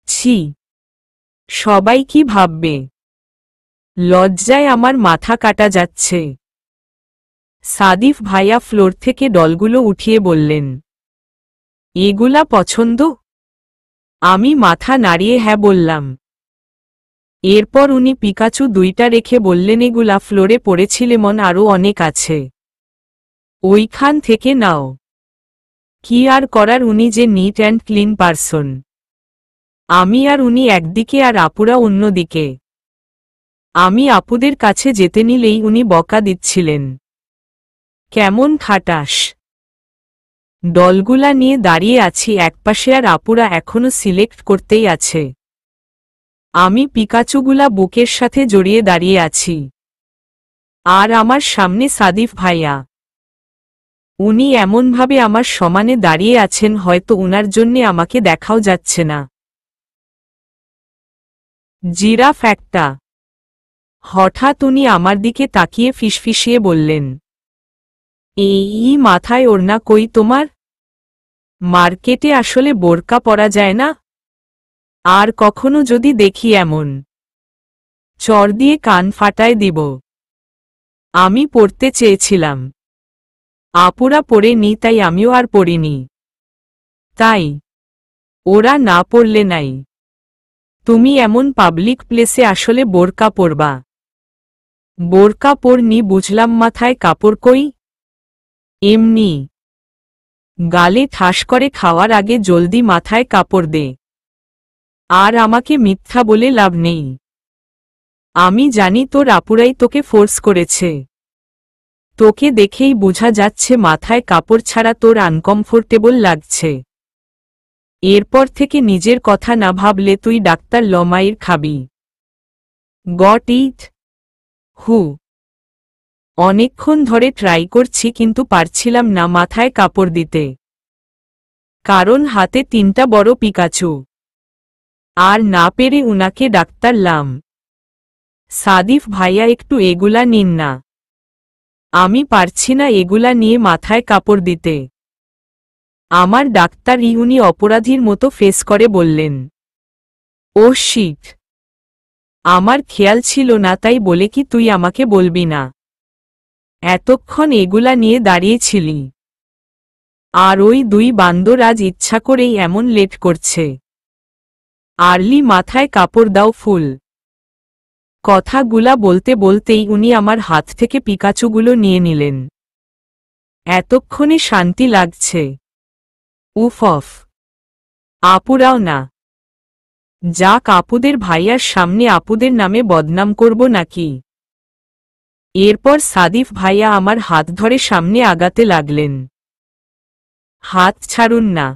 ছি, সবাই কি ভাববে? লজ্জায় আমার মাথা কাটা যাচ্ছে। সাদিফ ভাইয়া ফ্লোর থেকে ডলগুলো উঠিয়ে বললেন, এগুলা পছন্দ? আমি মাথা নাড়িয়ে হ্যাঁ বললাম। এরপর উনি পিকাচু দুইটা রেখে বললেন, এগুলা ফ্লোরে পড়েছিল, মন আরও অনেক আছে, ওইখান থেকে নাও। কি আর করার, উনি যে নিট অ্যান্ড ক্লিন পারসন। আমি আর উনি একদিকে আর আপুরা অন্যদিকে। আমি আপুদের কাছে যেতে নিলেই উনি বকা দিচ্ছিলেন। কেমন খাটাস! ডলগুলা নিয়ে দাঁড়িয়ে আছি একপাশে আর আপুরা এখনো সিলেক্ট করতেই আছে। আমি পিকাচুগুলা বুকের সাথে জড়িয়ে দাঁড়িয়ে আছি। আর আমার সামনে সাদিফ ভাইয়া। উনি এমনভাবে আমার সমানে দাঁড়িয়ে আছেন হয়তো উনার জন্যে আমাকে দেখাও যাচ্ছে না। জিরাফ একটা। হঠাৎ উনি আমার দিকে তাকিয়ে ফিসফিসিয়ে বললেন, এই মাথায় ওড়না কই তোমার? মার্কেটে আসলে বোরকা পরা যায় না? আর কখনো যদি দেখি এমন, চর দিয়ে কান ফাটায় দিব। আমি পড়তে চেয়েছিলাম, আপুরা পড়ে নি তাই আমিও আর পড়িনি। তাই ওরা না পড়লে নাই। তুমি এমন পাবলিক প্লেসে আসলে বোরকা পরবা? বোরকা পরনি বুঝলাম, মাথায় কাপড় কই? এমনি গালে ঠাস করে খাওয়ার আগে জলদি মাথায় কাপড় দে। আর আমাকে মিথ্যা বলে লাভ নেই। আমি জানি তোর আপুরাই তোকে ফোর্স করেছে। তোকে দেখেই বোঝা যাচ্ছে মাথায় কাপড় ছাড়া তোর আনকমফোর্টেবল লাগছে। এরপর থেকে নিজের কথা না ভাবলে তুই ডাক্তার লমাইর খাবি। Got it? হু। অনেকক্ষণ ধরে ট্রাই করছি কিন্তু পারছিলাম না মাথায় কাপড় দিতে। কারণ হাতে 3টা বড় পিকাচু। আর না পেরে উনাকে ডাক্তার লাম। সাদিফ ভাইয়া একটু এগুলা নিন না। আমি পারছি না এগুলা নিয়ে মাথায় কাপড় দিতে। আমার ডাক্তার উনি অপরাধীর মতো ফেস করে বললেন, ও শিট, আমার খেয়াল ছিল না, তাই বলে কি তুই আমাকে বলবি না? এতক্ষণ এগুলা নিয়ে দাঁড়িয়েছিলি। আর ওই 2 বান্দর আজ ইচ্ছা করেই এমন লেট করছে। আর্লি মাথায় কাপড় দাও ফুল। কথাগুলা বলতে বলতেই উনি আমার হাত থেকে পিকাচুগুলো নিয়ে নিলেন। এতক্ষণে শান্তি লাগছে। উফ অফ। আপুরাও না। যাক, আপুদের ভাইয়ার সামনে আপুদের নামে বদনাম করব নাকি? এরপর সাদিফ ভাইয়া আমার হাত ধরে সামনে আগাতে লাগলেন। হাত ছাড়ুন না,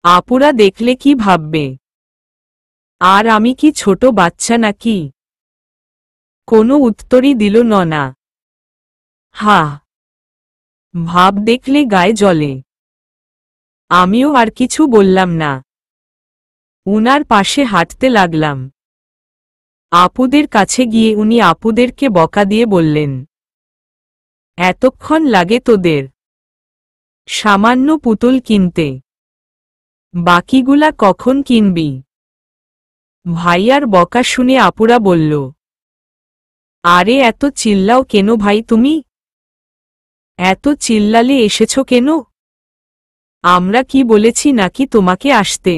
আপুরা দেখলে কি ভাববে? আর আমি কি ছোট বাচ্চা নাকি? কোনো উত্তরই দিল না। হা, ভাব দেখলে গায়ে জ্বলে। আমিও আর কিছু বললাম না। উনার পাশে হাঁটতে লাগলাম। আপুদের কাছে গিয়ে উনি আপুদেরকে বকা দিয়ে বললেন, এতক্ষণ লাগে তোদের সামান্য পুতুল কিনতে? বাকিগুলা কখন কিনবি? ভাইয়ার বকা শুনে আপুরা বলল, আরে এত চিল্লাও কেন ভাই তুমি? এত চিল্লালে এসেছ কেন? আমরা কি বলেছি নাকি তোমাকে আসতে?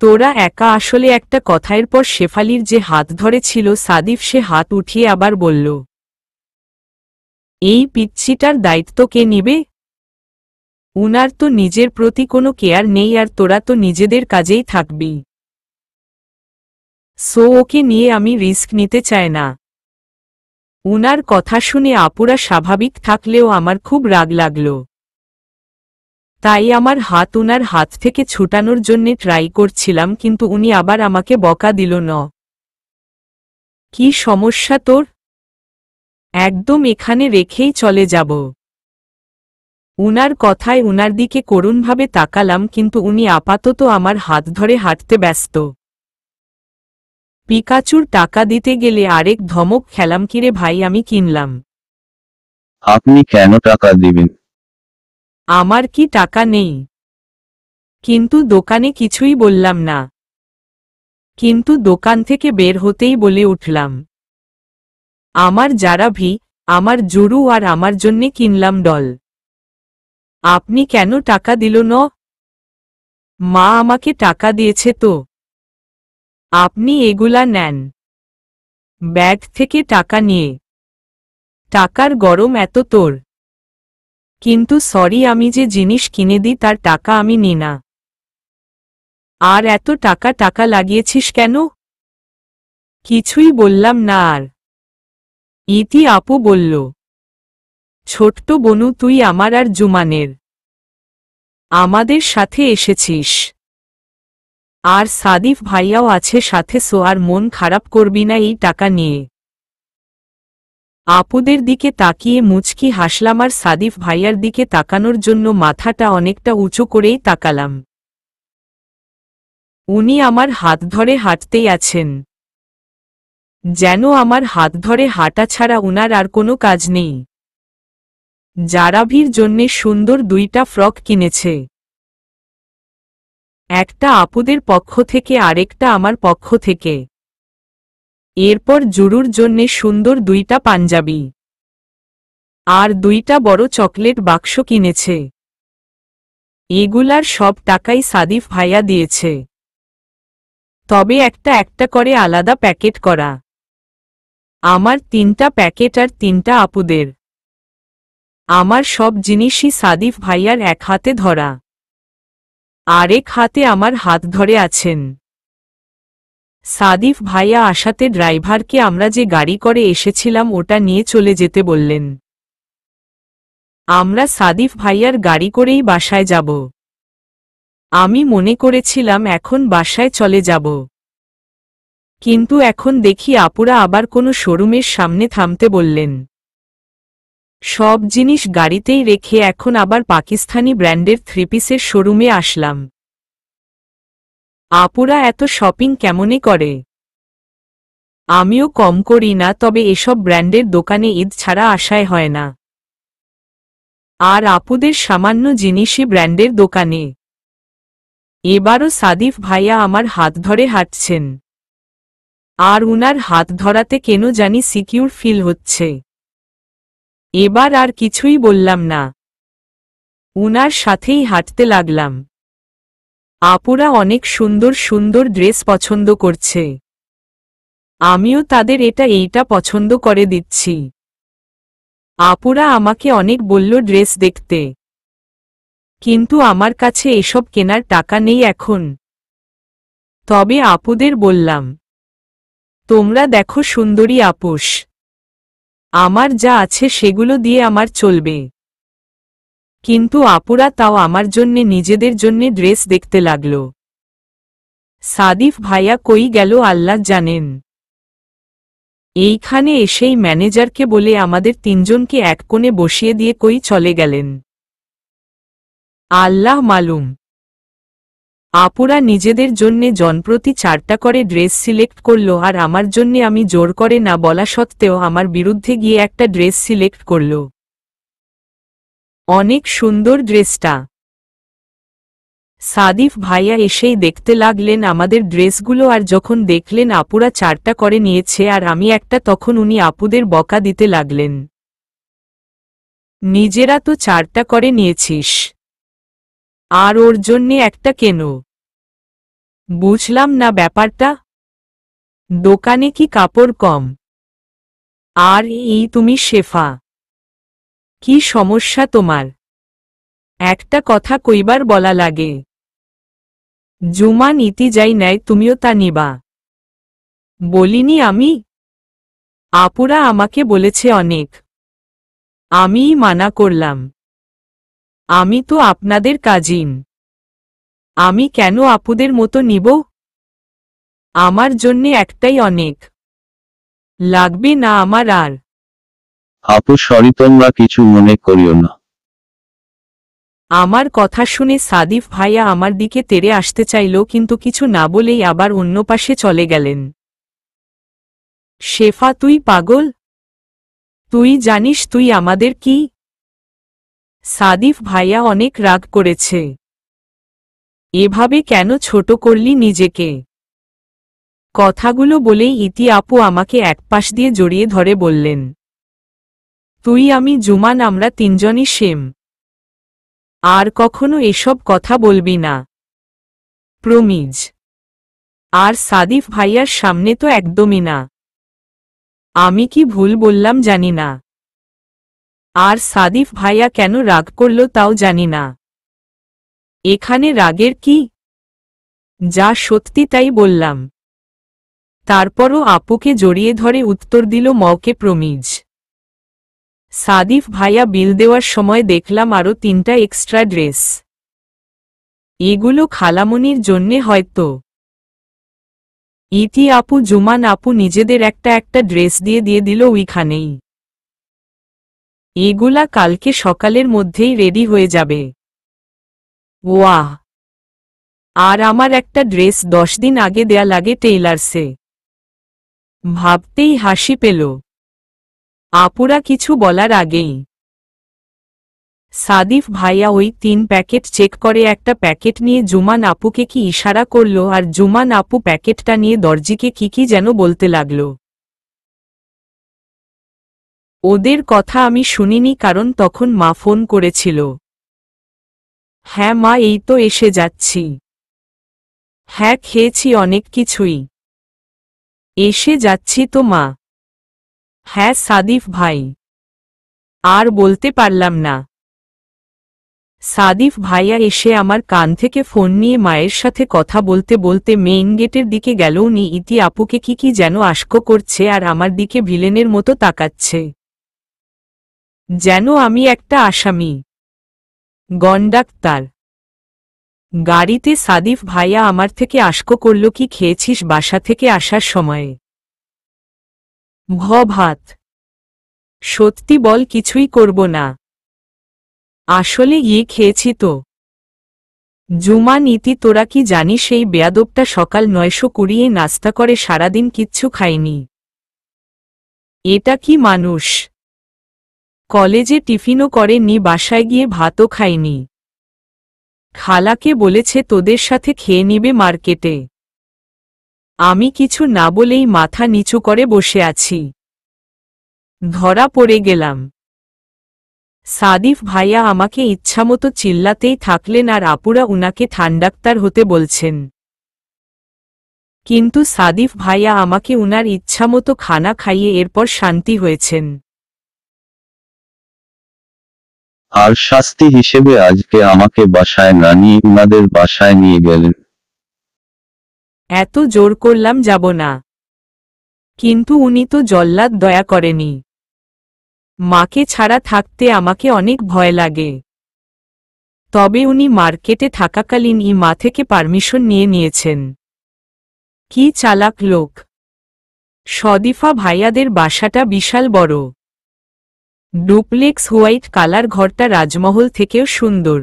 তোরা একা আসলে একটা কথার পর শেফালির যে হাত ধরেছিল সাদিফ, সে হাত উঠিয়ে আবার বলল, এই পিচ্ছিটার দায়িত্ব কে নিবে? উনার তো নিজের প্রতি কোনো কেয়ার নেই আর তোরা তো নিজেদের কাজেই থাকবি। সো ওকে নিয়ে আমি রিস্ক নিতে চাই না। উনার কথা শুনে আপুরা স্বাভাবিক থাকলেও আমার খুব রাগ লাগল। তাই আমার হাত উনার হাত থেকে ছুটানোর জন্যে ট্রাই করছিলাম, কিন্তু উনি আবার আমাকে বকা দিল ন। কি সমস্যা তোর? একদম এখানে রেখেই চলে যাব। উনার কথায় উনার দিকে করুণভাবে তাকালাম, কিন্তু উনি আপাতত আমার হাত ধরে হাঁটতে ব্যস্ত। পিকাচুর টাকা দিতে গেলে আরেক ধমক খেলাম, কিরে ভাই আমি কিনলাম। আপনি কেন টাকা দিবেন? আমার কি টাকা নেই? কিন্তু দোকানে কিছুই বললাম না। কিন্তু দোকান থেকে বের হতেই বলে উঠলাম, আমার জারাভি, আমার জুরু আর আমার জন্যে কিনলাম ডল। আপনি কেন টাকা দিল না? মা আমাকে টাকা দিয়েছে তো। আপনি এগুলা নেন। ব্যাগ থেকে টাকা নিয়ে। টাকার গরম এত তোর? কিন্তু সরি, আমি যে জিনিস কিনে দিই তার টাকা আমি নিই না। আর এত টাকা টাকা লাগিয়েছিস কেন? কিছুই বললাম না। আর ইতি আপু বলল, ছোট্ট বনু তুই আমার আর জুমানের আমাদের সাথে এসেছিস, আর সাদিফ ভাইয়াও আছে সাথে, সো আর মন খারাপ করবি না এই টাকা নিয়ে। আপুদের দিকে তাকিয়ে মুচকি হাসলাম আর সাদিফ ভাইয়ার দিকে তাকানোর জন্য মাথাটা অনেকটা উঁচু করেই তাকালাম। উনি আমার হাত ধরে হাঁটতেই আছেন, যেন আমার হাত ধরে হাঁটা ছাড়া উনার আর কোনো কাজ নেই। জারাভির জন্যে সুন্দর 2টা ফ্রক কিনেছে, একটা আপুদের পক্ষ থেকে আরেকটা আমার পক্ষ থেকে। এরপর জুরুর জন্যে সুন্দর 2টা পাঞ্জাবি আর 2টা বড় চকলেট বাক্স কিনেছে। এগুলার সব টাকাই সাদিফ ভাইয়া দিয়েছে, তবে একটা একটা করে আলাদা প্যাকেট করা। আমার 3টা প্যাকেট আর 3টা আপুদের। আমার সব জিনিসই সাদিফ ভাইয়ার এক হাতে ধরা, আরেক হাতে আমার হাত ধরে আছেন। সাদিফ ভাইয়া আসাতে ড্রাইভারকে আমরা যে গাড়ি করে এসেছিলাম ওটা নিয়ে চলে যেতে বললেন। আমরা সাদিফ ভাইয়ার গাড়ি করেই বাসায় যাব। আমি মনে করেছিলাম এখন বাসায় চলে যাব, কিন্তু এখন দেখি আপুরা আবার কোনো শোরুমের সামনে থামতে বললেন। সব জিনিস গাড়িতেই রেখে এখন আবার পাকিস্তানি ব্র্যান্ডের 3 পিসের শোরুমে আসলাম। আপুরা এত শপিং কেমনে করে? আমিও কম করি না, তবে এসব ব্র্যান্ডের দোকানে ঈদ ছাড়া আশায় হয় না। আর আপুদের সামান্য জিনিসই ব্র্যান্ডের দোকানে। এবারও সাদিফ ভাইয়া আমার হাত ধরে হাঁটছেন, আর উনার হাত ধরাতে কেন জানি সিকিউর ফিল হচ্ছে। এবার আর কিছুই বললাম না, উনার সাথেই হাঁটতে লাগলাম। আপুরা অনেক সুন্দর সুন্দর ড্রেস পছন্দ করছে, আমিও তাদের এইটা পছন্দ করে দিচ্ছি। আপুরা আমাকে অনেক বলল ড্রেস দেখতে, কিন্তু আমার কাছে এসব কেনার টাকা নেই এখন। তবে আপুদের বললাম, তোমরা দেখো সুন্দরী আপোস, আমার যা আছে সেগুলো দিয়ে আমার চলবে। কিন্তু আপুরা তাও আমার জন্যে নিজেদের জন্যে ড্রেস দেখতে লাগল। সাদিফ ভাইয়া কই গেল আল্লাহ জানেন। এইখানে এসেই ম্যানেজারকে বলে আমাদের 3 জনকে এক কোণে বসিয়ে দিয়ে কই চলে গেলেন আল্লাহ মালুম। আপুরা নিজেদের জন্যে জনপ্রতি 4টা করে ড্রেস সিলেক্ট করল, আর আমার জন্যে আমি জোর করে না বলা সত্ত্বেও আমার বিরুদ্ধে গিয়ে একটা ড্রেস সিলেক্ট করল। অনেক সুন্দর ড্রেসটা। সাদিফ ভাইয়া এসেই দেখতে লাগলেন আমাদের ড্রেসগুলো, আর যখন দেখলেন আপুরা 4টা করে নিয়েছে আর আমি একটা, তখন উনি আপুদের বকা দিতে লাগলেন, নিজেরা তো 4টা করে নিয়েছিস, আর ওর জন্যে একটা কেন? বুঝলাম না ব্যাপারটা। দোকানে কি কাপড় কম? আর এই তুমি শেফা, কি সমস্যা তোমার? একটা কথা কইবার বলা লাগে। জুমা নীতি যাই নেয় তুমিও তা নিবা। বলিনি আমি? আপুরা আমাকে বলেছে অনেক, আমিই মানা করলাম। আমি তো আপনাদের কাজিন, আমি কেন আপুদের মতো নিব? আমার জন্যে একটাই অনেক, লাগবে না আমার আর। আপু সরি, তোমরা কিছু মনে করিও না। আমার কথা শুনে সাদিফ ভাইয়া আমার দিকে তেড়ে আসতে চাইল, কিন্তু কিছু না বলেই আবার অন্য পাশে চলে গেলেন। শেফা, তুই পাগল? তুই জানিস তুই আমাদের কি? সাদিফ ভাইয়া অনেক রাগ করেছে। এভাবে কেন ছোট করলি নিজেকে? কথাগুলো বলেই ইতি আপু আমাকে একপাশ দিয়ে জড়িয়ে ধরে বললেন, তুই, আমি, জুমান, আমরা তিনজনই সেম। আর কখনো এসব কথা বলবি না, প্রমিজ। আর সাদিফ ভাইয়ার সামনে তো একদমই না। আমি কি ভুল বললাম জানি না। আর সাদিফ ভাইয়া কেন রাগ করল তাও জানি না। এখানে রাগের কি? যা সত্যি তাই বললাম। তারপরও আপুকে জড়িয়ে ধরে উত্তর দিল মওকে প্রমিজ। সাদিফ ভাইয়া বিল দেওয়ার সময় দেখলাম আরও 3টা এক্সট্রা ড্রেস। এগুলো খালামনির জন্যে হয়তো। ইতি আপু, জুমান আপু নিজেদের একটা একটা ড্রেস দিয়ে দিল ওইখানেই। এগুলা কালকে সকালের মধ্যেই রেডি হয়ে যাবে। ওয়াহ! আর আমার একটা ড্রেস 10 দিন আগে দেয়া লাগে টেইলার্সে। ভাবতেই হাসি পেল। আপুরা কিছু বলার আগেই সাদিফ ভাইয়া ওই 3 প্যাকেট চেক করে একটা প্যাকেট নিয়ে জুমান আপুকে কি ইশারা করল, আর জুমান আপু প্যাকেটটা নিয়ে দরজিকে কি যেন বলতে লাগল। ওদের কথা আমি শুনিনি, কারণ তখন মা ফোন করেছিল। হ্যাঁ মা, এই তো এসে যাচ্ছি। হ্যাঁ, খেয়েছি অনেক কিছুই। এসে যাচ্ছি তো মা। হ্যাঁ সাদিফ ভাই। আর বলতে পারলাম না। সাদিফ ভাইয়া এসে আমার কান থেকে ফোন নিয়ে মায়ের সাথে কথা বলতে বলতে মেইন গেটের দিকে গেল। উনি ইতি আপুকে কি যেন আশকো করছে আর আমার দিকে ভিলেনের মতো তাকাচ্ছে, যেন আমি একটা আসামি। গন্ডাক্তার। গাড়িতে সাদিফ ভাইয়া আমার থেকে আশকো করল, কি খেয়েছিস বাসা থেকে আসার সময়ে? ভাত। সত্যি বল, কিছুই করব না। আসলে খেয়েছি তো। জুমান, ইতি, তোরা কি জানিস এই বেয়াদবটা সকাল 9:20 নাস্তা করে সারাদিন কিচ্ছু খায়নি। এটা কি মানুষ? কলেজে টিফিনও করেনি, বাসায় গিয়ে ভাতও খায়নি। খালাকে বলেছে তোদের সাথে খেয়ে নিবে মার্কেটে। আমি কিছু না বলেই মাথা নিচু করে বসে আছি। ধরা পড়ে গেলাম। সাদিফ ভাইয়া আমাকে ইচ্ছামতো চিল্লাতেই থাকলেন আর আপুরা উনাকে ঠান্ডাক্তার হতে বলছেন। কিন্তু সাদিফ ভাইয়া আমাকে উনার ইচ্ছামতো খানা খাইয়ে এরপর শান্তি হয়েছেন। আর শাস্তি হিসেবে আজকে আমাকে বাসায় না নিয়ে উনাদের বাসায় নিয়ে গেলেন। এত জোর করলাম যাব না, কিন্তু উনি তো জল্লাদ, দয়া করেনি। মাকে ছাড়া থাকতে আমাকে অনেক ভয় লাগে। তবে উনি মার্কেটে থাকাকালীনই মা থেকে পারমিশন নিয়েছেন। কি চালাক লোক! সদিফা ভাইয়াদের বাসাটা বিশাল বড়। ডুপ্লেক্স হোয়াইট কালার, ঘরটা রাজমহল থেকেও সুন্দর।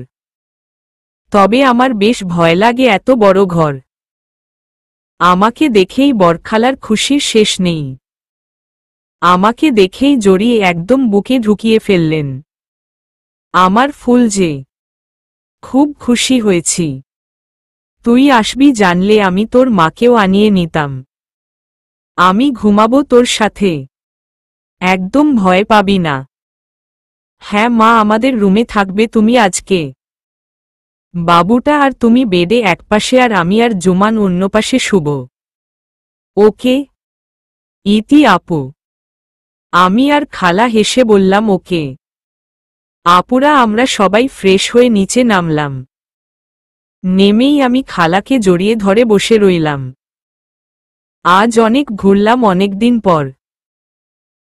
তবে আমার বেশ ভয় লাগে এত বড় ঘর। আমাকে দেখেই বরখালার খুশির শেষ নেই। আমাকে দেখেই জড়িয়ে একদম বুকে ঢুকিয়ে ফেললেন। আমার ফুল যে। খুব খুশি হয়েছি। তুই আসবি জানলে আমি তোর মাকেও আনিয়ে নিতাম। আমি ঘুমাবো তোর সাথে। একদম ভয় পাবি না। হ্যাঁ মা, আমাদের রুমে থাকবে তুমি আজকে। বাবুটা আর তুমি বেডে একপাশে, আর আমি আর জুমান অন্য পাশে শুব। ওকে? ইতি আপু। আমি আর খালা হেসে বললাম ওকে। আপুরা আমরা সবাই ফ্রেশ হয়ে নিচে নামলাম। নেমেই আমি খালাকে জড়িয়ে ধরে বসে রইলাম। আজ অনেক ঘুরলাম অনেকদিন পর।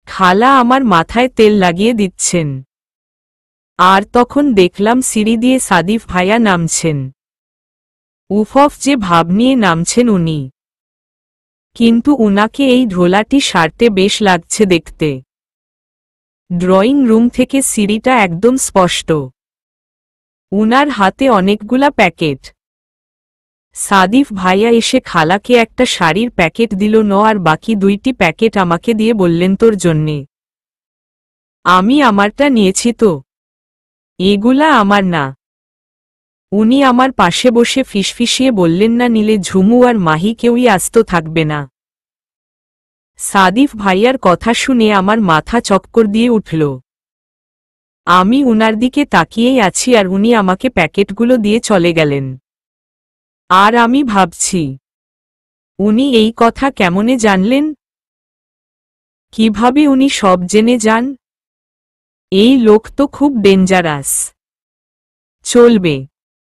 খালা আমার মাথায় তেল লাগিয়ে দিচ্ছেন। আর তখন দেখলাম সিঁড়ি দিয়ে সাদিফ ভাইয়া নামছেন। উফফ, যে ভাব নিয়ে নামছেন উনি! কিন্তু উনাকে এই ঢোলাটি শার্টে বেশ লাগছে দেখতে। ড্রয়িং রুম থেকে সিঁড়িটা একদম স্পষ্ট। উনার হাতে অনেকগুলা প্যাকেট। সাদিফ ভাইয়া এসে খালাকে একটা শাড়ির প্যাকেট দিল আর বাকি 2টি প্যাকেট আমাকে দিয়ে বললেন তোর জন্যে। আমি আমারটা নিয়েছি তো। এগুলা আমার না। উনি আমার পাশে বসে ফিসফিসিয়ে বললেন না নিলে ঝুমু আর মাহি কেউই আস্ত থাকবে না। সাদিফ ভাইয়ার কথা শুনে আমার মাথা চক্কর দিয়ে উঠল। আমি উনার দিকে তাকিয়েই আছি আর উনি আমাকে প্যাকেটগুলো দিয়ে চলে গেলেন। আর আমি ভাবছি, উনি এই কথা কেমনে জানলেন? কিভাবে উনি সব জেনে যান? এই লোক তো খুব ডেঞ্জারাস। চলবে।